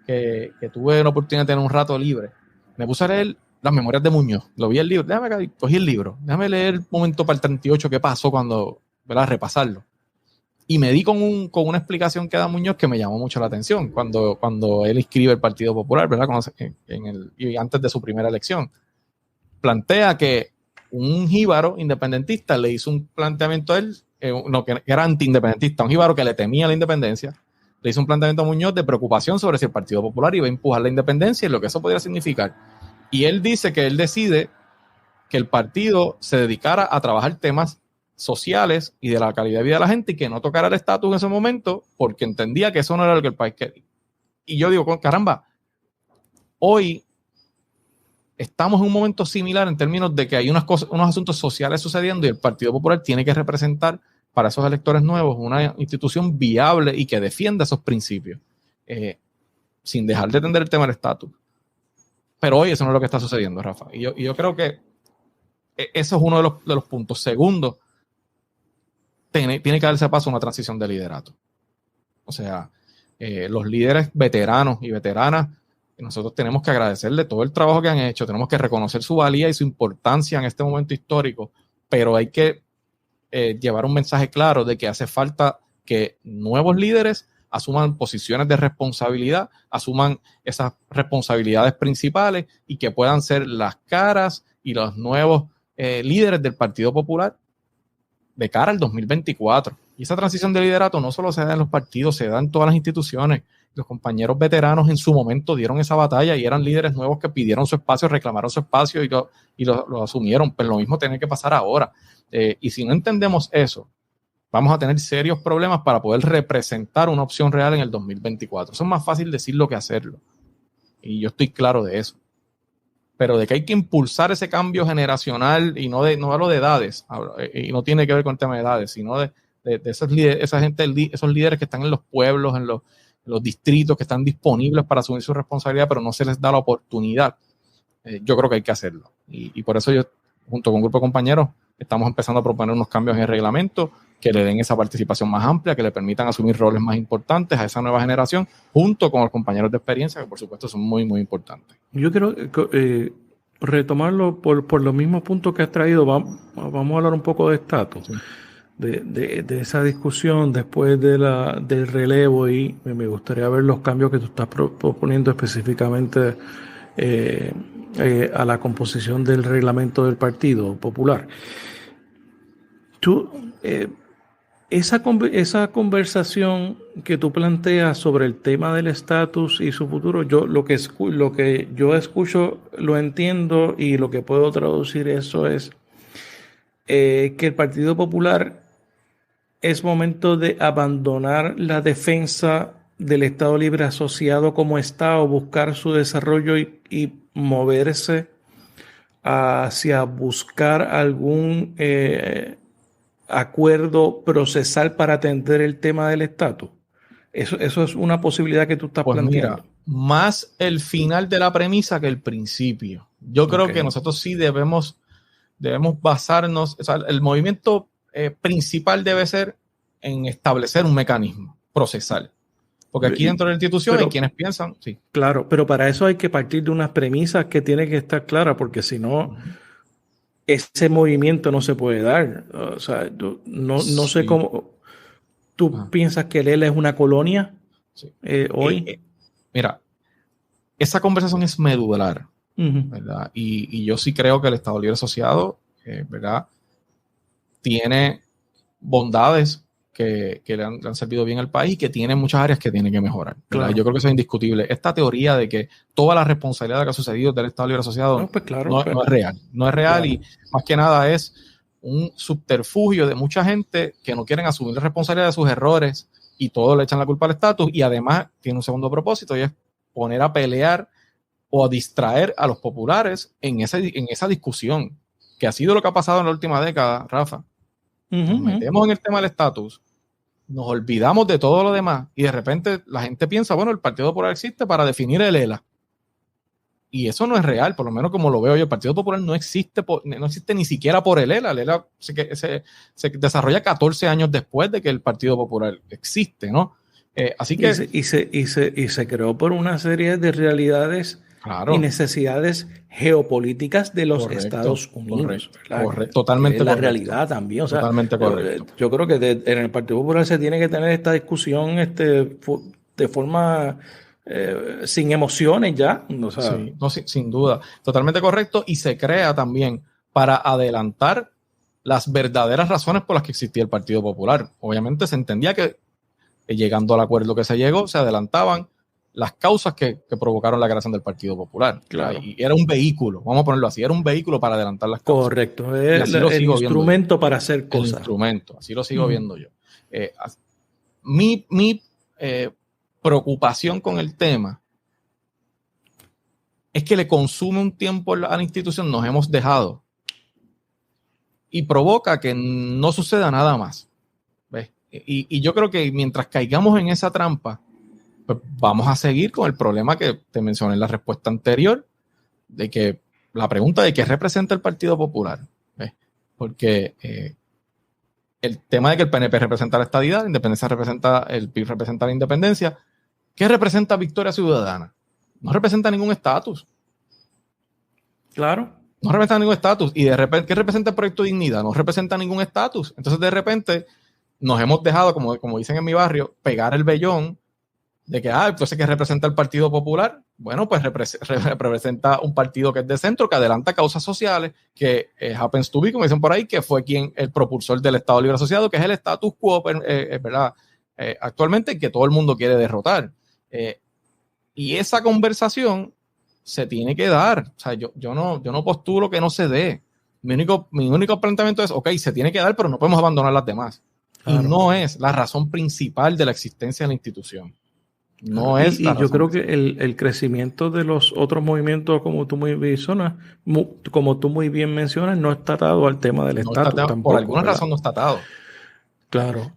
que tuve la oportunidad de tener un rato libre. Me puse a leer las memorias de Muñoz. Lo vi el libro. Cogí el libro. Déjame leer el momento para el 38 que pasó cuando, ¿verdad? Repasarlo. Y me di con una explicación que da Muñoz que me llamó mucho la atención cuando él inscribe el Partido Popular, ¿verdad? Y antes de su primera elección. Plantea que un jíbaro independentista le hizo un planteamiento a él, que era anti-independentista, un jíbaro que le temía la independencia, le hizo un planteamiento a Muñoz de preocupación sobre si el Partido Popular iba a empujar la independencia y lo que eso podría significar. Y él dice que él decide que el partido se dedicara a trabajar temas sociales y de la calidad de vida de la gente y que no tocara el estatus en ese momento porque entendía que eso no era lo que el país quería. Y yo digo, caramba, hoy estamos en un momento similar en términos de que hay unos asuntos sociales sucediendo y el Partido Popular tiene que representar para esos electores nuevos una institución viable y que defienda esos principios, sin dejar de atender el tema del estatus. Pero hoy eso no es lo que está sucediendo, Rafa. Y yo creo que eso es uno de los puntos. Segundo, tiene que darse paso a una transición de liderato. O sea, los líderes veteranos y veteranas, nosotros tenemos que agradecerle todo el trabajo que han hecho, tenemos que reconocer su valía y su importancia en este momento histórico, pero hay que llevar un mensaje claro de que hace falta que nuevos líderes asuman posiciones de responsabilidad, asuman esas responsabilidades principales y que puedan ser las caras y los nuevos líderes del Partido Popular de cara al 2024. Y esa transición de liderato no solo se da en los partidos, se da en todas las instituciones. Los compañeros veteranos en su momento dieron esa batalla y eran líderes nuevos que pidieron su espacio, reclamaron su espacio y lo asumieron. Pero lo mismo tiene que pasar ahora. Y si no entendemos eso, vamos a tener serios problemas para poder representar una opción real en el 2024. Eso es más fácil decirlo que hacerlo. Y yo estoy claro de eso. Pero de que hay que impulsar ese cambio generacional y no hablo de edades, y no tiene que ver con el tema de edades, sino de esos líderes, esa gente, esos líderes que están en los pueblos, en los distritos, que están disponibles para asumir su responsabilidad, pero no se les da la oportunidad. Yo creo que hay que hacerlo. Y por eso yo, junto con un grupo de compañeros, estamos empezando a proponer unos cambios en el reglamento que le den esa participación más amplia, que le permitan asumir roles más importantes a esa nueva generación, junto con los compañeros de experiencia, que por supuesto son muy, muy importantes. Yo quiero retomarlo por los mismos puntos que has traído. Vamos a hablar un poco de estatus, sí, de esa discusión después del relevo, y me gustaría ver los cambios que tú estás proponiendo específicamente a la composición del reglamento del Partido Popular. Esa conversación que tú planteas sobre el tema del estatus y su futuro, yo lo que yo escucho, lo entiendo, y lo que puedo traducir eso es que el Partido Popular es momento de abandonar la defensa del Estado Libre Asociado como está, o buscar su desarrollo y moverse hacia buscar algún acuerdo procesal para atender el tema del estatus. Eso es una posibilidad que tú estás planteando. Mira, más el final de la premisa que el principio. Yo creo que nosotros sí debemos basarnos, o sea, el movimiento principal debe ser en establecer un mecanismo procesal. Porque aquí dentro de la institución hay quienes piensan, sí. Claro, pero para eso hay que partir de unas premisas que tienen que estar claras, porque si no, ese movimiento no se puede dar. O sea, no sé cómo. ¿Tú piensas que el ELA es una colonia hoy? Mira, esa conversación es medular, ¿verdad? Y yo sí creo que el Estado Libre Asociado, ¿verdad?, tiene bondades que le han servido bien al país y que tiene muchas áreas que tiene que mejorar. Claro. Yo creo que eso es indiscutible. Esta teoría de que toda la responsabilidad que ha sucedido del Estado Libre Asociado no es real. No es real, claro. Y más que nada es un subterfugio de mucha gente que no quieren asumir la responsabilidad de sus errores y todo le echan la culpa al estatus, y además tiene un segundo propósito, y es poner a pelear o a distraer a los populares en esa discusión, que ha sido lo que ha pasado en la última década, Rafa. Nos metemos en el tema del estatus, nos olvidamos de todo lo demás y de repente la gente piensa, bueno, el Partido Popular existe para definir el ELA. Y eso no es real, por lo menos como lo veo yo. El Partido Popular no existe ni siquiera por el ELA. El ELA se desarrolla 14 años después de que el Partido Popular existe, ¿no? Así que... Y se creó por una serie de realidades, claro, y necesidades geopolíticas de los Estados Unidos. Correcto, totalmente correcto. La realidad también. O sea, totalmente correcto. Yo creo que en el Partido Popular se tiene que tener esta discusión de forma... sin emociones ya. O sea, sí, sin duda. Totalmente correcto. Y se crea también para adelantar las verdaderas razones por las que existía el Partido Popular. Obviamente se entendía que llegando al acuerdo que se llegó, se adelantaban las causas que provocaron la creación del Partido Popular. Claro. Y era un vehículo, vamos a ponerlo así, era un vehículo para adelantar las causas. Correcto, es el instrumento para hacer cosas. El instrumento, así lo sigo viendo yo. Mi preocupación con el tema es que le consume un tiempo a la institución, nos hemos dejado, y provoca que no suceda nada más. ¿Ves? Y yo creo que mientras caigamos en esa trampa, pues vamos a seguir con el problema que te mencioné en la respuesta anterior, de que la pregunta de qué representa el Partido Popular. ¿Ves? Porque el tema de que el PNP representa la estadidad, la independencia representa, el PIB representa la independencia. ¿Qué representa Victoria Ciudadana? No representa ningún estatus. Claro. No representa ningún estatus. Y de repente, ¿qué representa el Proyecto Dignidad? No representa ningún estatus. Entonces, de repente, nos hemos dejado, como dicen en mi barrio, pegar el vellón de que, entonces, ¿qué representa el Partido Popular? Bueno, pues representa un partido que es de centro, que adelanta causas sociales, que happens to be, como dicen por ahí, que fue el propulsor del Estado Libre Asociado, que es el status quo, ¿verdad? Actualmente, que todo el mundo quiere derrotar. Y esa conversación se tiene que dar. O sea, yo no postulo que no se dé. Mi único planteamiento es, ok, se tiene que dar, pero no podemos abandonar las demás. Claro. Y no es la razón principal de la existencia de la institución. No es la razón. Yo creo que el crecimiento de los otros movimientos, como tú muy bien mencionas, no está atado al tema del estatus tampoco. Por alguna razón no está atado. Claro.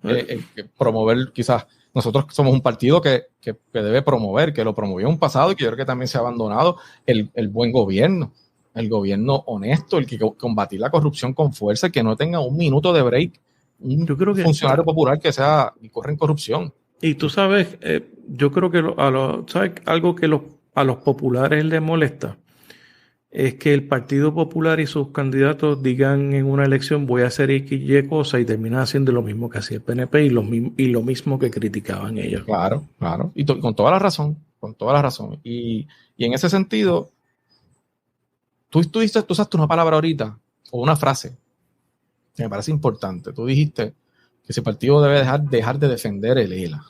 Promover, quizás, nosotros somos un partido que debe promover, que lo promovió en un pasado y que yo creo que también se ha abandonado el buen gobierno, el gobierno honesto, el que combatir la corrupción con fuerza, el que no tenga un minuto de break, yo creo que funcionario popular que sea y corre en corrupción. Y tú sabes, yo creo que ¿sabes? Algo que a los populares les molesta es que el Partido Popular y sus candidatos digan en una elección voy a hacer X y Y cosa y terminan haciendo lo mismo que hacía el PNP y lo mismo que criticaban ellos. Claro. Y con toda la razón, Y en ese sentido, tú usaste una palabra ahorita, o una frase, que me parece importante. Tú dijiste que ese partido debe dejar de defender el ELA.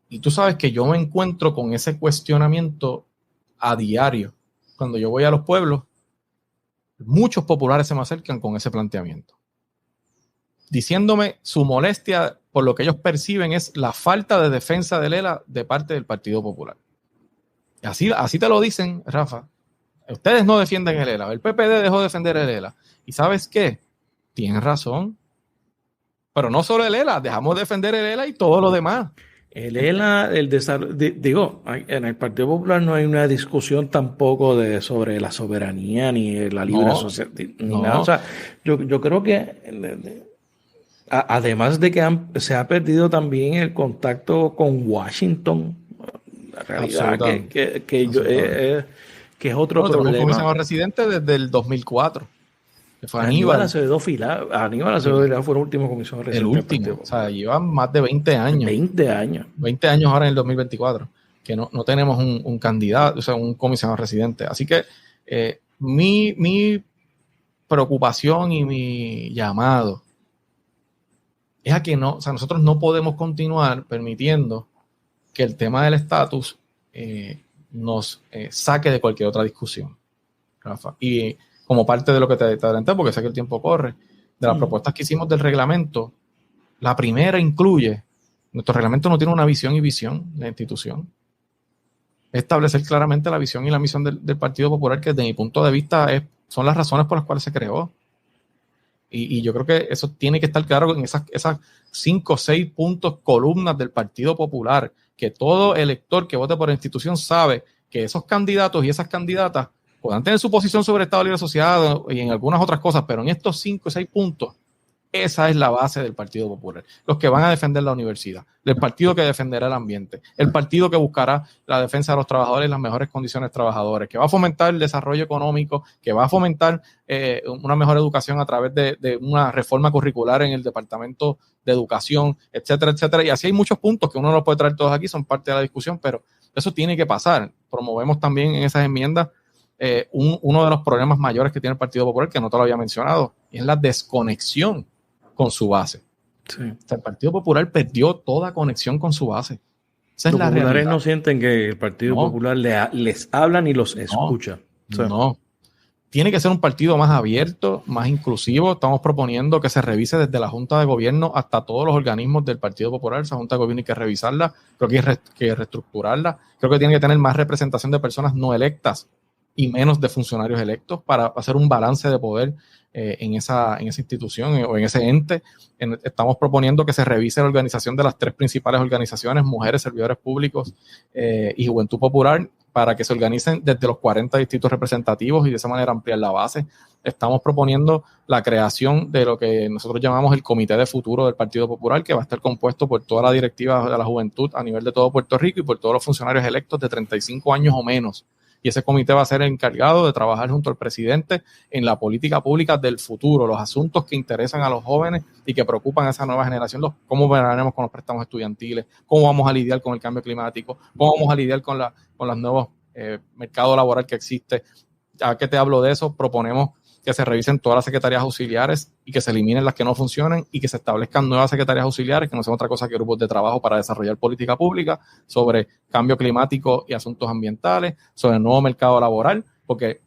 Y tú sabes que yo me encuentro con ese cuestionamiento a diario. Cuando yo voy a los pueblos, muchos populares se me acercan con ese planteamiento, diciéndome su molestia por lo que ellos perciben es la falta de defensa del ELA de parte del Partido Popular. Y así te lo dicen, Rafa. Ustedes no defienden el ELA. El PPD dejó de defender el ELA. ¿Y sabes qué? Tienen razón. Pero no solo el ELA, dejamos de defender el ELA y todo lo demás. El ELA, el desarrollo, en el Partido Popular no hay una discusión tampoco sobre la soberanía ni la libre asociación, ni nada. O sea, yo creo que además de que se ha perdido también el contacto con Washington, la realidad que es otro problema. Tenemos un comisionado residente desde el 2004. Que fue Aníbal Acevedo Fila fue el último comisionado residente. El último, o sea, llevan más de 20 años. 20 años. 20 años ahora en el 2024, que no tenemos un candidato, o sea, un comisionado residente. Así que mi preocupación y mi llamado es a que nosotros no podemos continuar permitiendo que el tema del estatus nos saque de cualquier otra discusión, Rafa. Y como parte de lo que te adelanté, porque sé que el tiempo corre, de las propuestas que hicimos del reglamento, la primera incluye, nuestro reglamento no tiene una visión de la institución. Establecer claramente la visión y la misión del Partido Popular, que desde mi punto de vista son las razones por las cuales se creó. Y yo creo que eso tiene que estar claro en esas 5 o 6 puntos, columnas del Partido Popular, que todo elector que vote por la institución sabe que esos candidatos y esas candidatas podrán tener su posición sobre el Estado Libre Asociado y en algunas otras cosas, pero en estos 5 o 6 puntos, esa es la base del Partido Popular. Los que van a defender la universidad, el partido que defenderá el ambiente, el partido que buscará la defensa de los trabajadores y las mejores condiciones trabajadores, que va a fomentar el desarrollo económico, que va a fomentar una mejor educación a través de una reforma curricular en el Departamento de Educación, etcétera, etcétera. Y así hay muchos puntos que uno no los puede traer todos aquí, son parte de la discusión, pero eso tiene que pasar. Promovemos también en esas enmiendas uno de los problemas mayores que tiene el Partido Popular, que no te lo había mencionado, y es la desconexión con su base. Sí. O sea, el Partido Popular perdió toda conexión con su base. Esa es Los la populares realidad. no sienten que el Partido Popular les hablan y los escucha. O sea, No. Tiene que ser un partido más abierto, más inclusivo. Estamos proponiendo que se revise desde la Junta de Gobierno hasta todos los organismos del Partido Popular. Esa Junta de Gobierno hay que revisarla, creo que hay que reestructurarla. Creo que tiene que tener más representación de personas no electas y menos de funcionarios electos para hacer un balance de poder en esa institución o en ese ente. Estamos proponiendo que se revise la organización de las 3 principales organizaciones, Mujeres, Servidores Públicos y Juventud Popular, para que se organicen desde los 40 distritos representativos y de esa manera ampliar la base. Estamos proponiendo la creación de lo que nosotros llamamos el Comité de Futuro del Partido Popular, que va a estar compuesto por toda la directiva de la juventud a nivel de todo Puerto Rico y por todos los funcionarios electos de 35 años o menos. Y ese comité va a ser encargado de trabajar junto al presidente en la política pública del futuro, los asuntos que interesan a los jóvenes y que preocupan a esa nueva generación, cómo veremos con los préstamos estudiantiles, cómo vamos a lidiar con el cambio climático, cómo vamos a lidiar con los nuevos mercados laborales que existe. Ya que te hablo de eso, proponemos que se revisen todas las secretarías auxiliares y que se eliminen las que no funcionen y que se establezcan nuevas secretarías auxiliares que no sean otra cosa que grupos de trabajo para desarrollar política pública sobre cambio climático y asuntos ambientales, sobre el nuevo mercado laboral, porque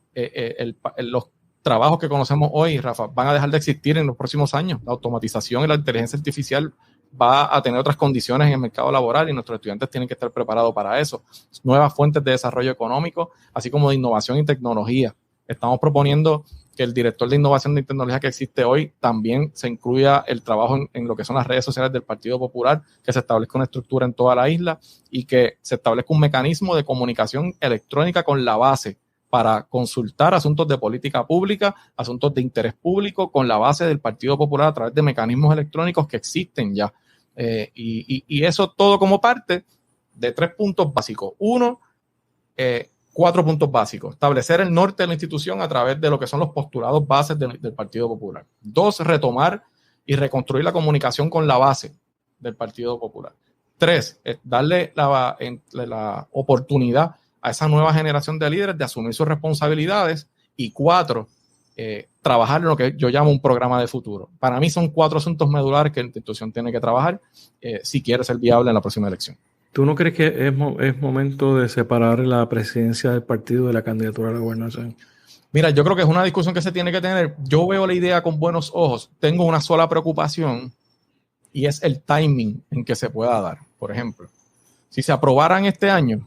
los trabajos que conocemos hoy, Rafa, van a dejar de existir en los próximos años. La automatización y la inteligencia artificial va a tener otras condiciones en el mercado laboral y nuestros estudiantes tienen que estar preparados para eso. Nuevas fuentes de desarrollo económico, así como de innovación y tecnología. Estamos proponiendo que el director de innovación y tecnología que existe hoy también se incluya el trabajo en lo que son las redes sociales del Partido Popular, que se establezca una estructura en toda la isla y que se establezca un mecanismo de comunicación electrónica con la base para consultar asuntos de política pública, asuntos de interés público con la base del Partido Popular a través de mecanismos electrónicos que existen ya. Y eso todo como parte de 3 puntos básicos. 1, 4 puntos básicos. Establecer el norte de la institución a través de lo que son los postulados bases del Partido Popular. 2, retomar y reconstruir la comunicación con la base del Partido Popular. 3, darle la oportunidad a esa nueva generación de líderes de asumir sus responsabilidades. Y 4, trabajar en lo que yo llamo un programa de futuro. Para mí son 4 asuntos medulares que la institución tiene que trabajar si quiere ser viable en la próxima elección. ¿Tú no crees que es momento de separar la presidencia del partido de la candidatura a la gobernación? Mira, yo creo que es una discusión que se tiene que tener. Yo veo la idea con buenos ojos. Tengo una sola preocupación y es el timing en que se pueda dar. Por ejemplo, si se aprobaran este año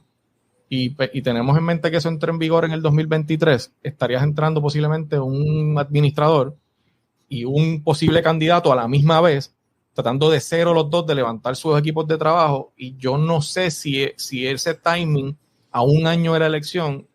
y tenemos en mente que eso entre en vigor en el 2023, estarías entrando posiblemente un administrador y un posible candidato a la misma vez, tratando de cero los dos, de levantar sus equipos de trabajo, y yo no sé si ese timing a un año de la elección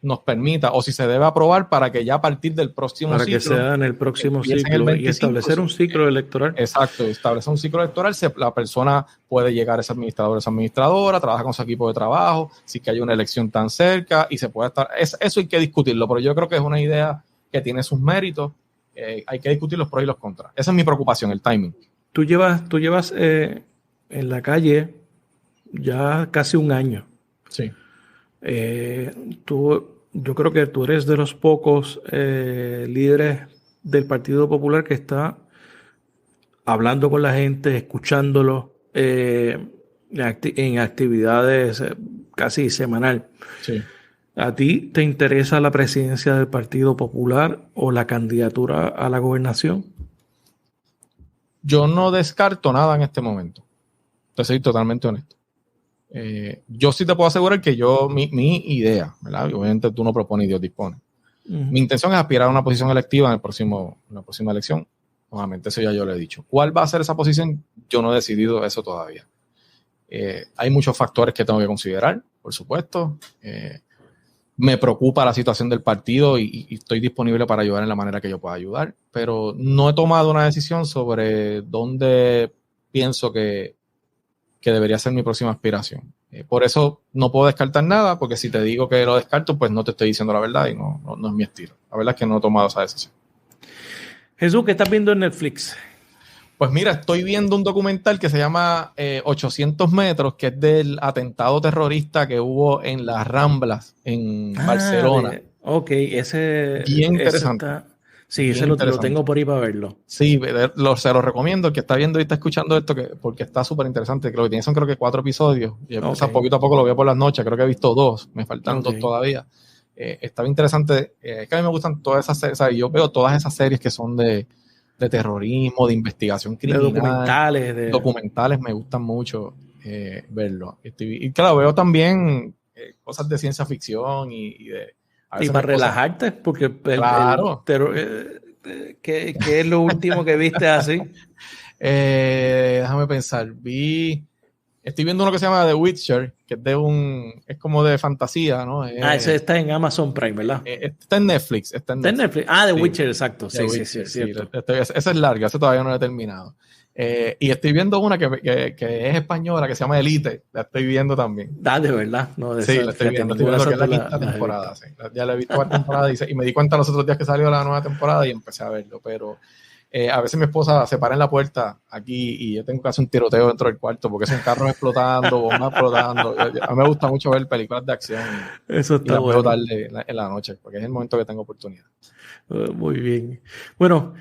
nos permita, o si se debe aprobar para que ya a partir del próximo para ciclo, que sea en el próximo ciclo y establecer un ciclo electoral. Exacto, establecer un ciclo electoral, la persona puede llegar a ese administrador, esa administradora, trabaja con su equipo de trabajo, si que hay una elección tan cerca y se puede estar, eso hay que discutirlo, pero yo creo que es una idea que tiene sus méritos, hay que discutir los pros y los contras. Esa es mi preocupación, el timing. Tú llevas en la calle ya casi un año. Sí. Yo creo que tú eres de los pocos líderes del Partido Popular que está hablando con la gente, escuchándolo en actividades casi semanal. Sí. ¿A ti te interesa la presidencia del Partido Popular o la candidatura a la gobernación? Yo no descarto nada en este momento. Te soy totalmente honesto. Yo sí te puedo asegurar que mi idea, ¿verdad? Obviamente tú no propones y Dios dispone. Mi intención es aspirar a una posición electiva en la próxima elección. Nuevamente, eso ya yo lo he dicho. ¿Cuál va a ser esa posición? Yo no he decidido eso todavía. Hay muchos factores que tengo que considerar, por supuesto. Me preocupa la situación del partido y estoy disponible para ayudar en la manera que yo pueda ayudar, pero no he tomado una decisión sobre dónde pienso que debería ser mi próxima aspiración. Por eso no puedo descartar nada, porque si te digo que lo descarto, pues no te estoy diciendo la verdad y no es mi estilo. La verdad es que no he tomado esa decisión. Jesús, ¿qué estás viendo en Netflix? Pues mira, estoy viendo un documental que se llama 800 metros, que es del atentado terrorista que hubo en las Ramblas, en Barcelona. Ok, ese... Bien interesante. Sí, ese lo tengo por ahí para verlo. Sí, se lo recomiendo. El que está viendo y está escuchando esto, porque está súper interesante. Lo que tiene son creo que 4 episodios. Y poquito a poco lo veo por las noches. Creo que he visto 2. Me faltan 2 todavía. Está bien interesante. Es que a mí me gustan todas esas series. O sea, yo veo todas esas series que son de terrorismo, de investigación criminal. De documentales. Me gustan mucho verlo. Y claro, veo también cosas de ciencia ficción y para relajarte, porque claro. ¿Qué es lo último que viste así? Déjame pensar. Estoy viendo uno que se llama The Witcher, que es como de fantasía, ¿no? Ese está en Amazon Prime, ¿verdad? Está en Netflix. Está en Netflix. The Witcher, exacto. Sí, cierto. Esa es larga, esa todavía no la he terminado. Y estoy viendo una que es española, que se llama Elite. La estoy viendo también. De verdad. No, sí, la estoy viendo. Que es la quinta temporada. Sí. Ya la he visto la temporada y me di cuenta los otros días que salió la nueva temporada y empecé a verlo. Pero a veces mi esposa se para en la puerta aquí y yo tengo que hacer un tiroteo dentro del cuarto porque son carros explotando, bombas explotando. A mí me gusta mucho ver películas de acción. Eso está bueno. Tarde en la noche porque es el momento que tengo oportunidad. Muy bien. Bueno,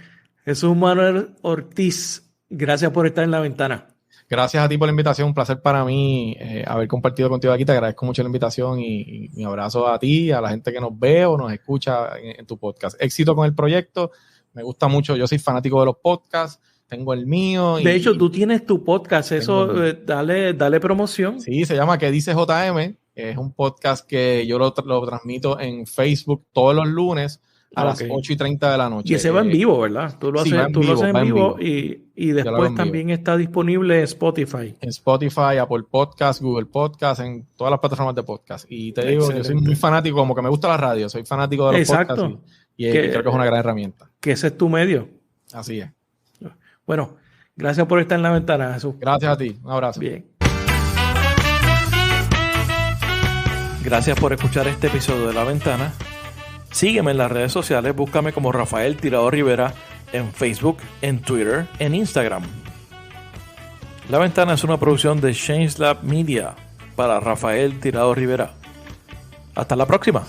Jesús Manuel Ortiz, gracias por estar en La Ventana. Gracias a ti por la invitación, un placer para mí haber compartido contigo aquí, te agradezco mucho la invitación y mi abrazo a ti, a la gente que nos ve o nos escucha en tu podcast. Éxito con el proyecto, me gusta mucho, yo soy fanático de los podcasts, tengo el mío. De hecho, tú tienes tu podcast, eso, dale promoción. Sí, se llama ¿Qué dice JM? Es un podcast que yo lo transmito en Facebook todos los lunes a las 8:30 de la noche. Y ese va en vivo, ¿verdad? Tú lo haces en vivo y después también está disponible en Spotify. En Spotify, Apple Podcast, Google Podcast, en todas las plataformas de podcast. Y te digo, yo soy muy fanático, como que me gusta la radio, soy fanático de los podcasts y creo que es una gran herramienta. Que ese es tu medio. Así es. Bueno, gracias por estar en La Ventana, Jesús. Gracias a ti, un abrazo. Bien. Gracias por escuchar este episodio de La Ventana. Sígueme en las redes sociales, búscame como Rafael Tirado Rivera en Facebook, en Twitter, en Instagram. La Ventana es una producción de Change Lab Media para Rafael Tirado Rivera. Hasta la próxima.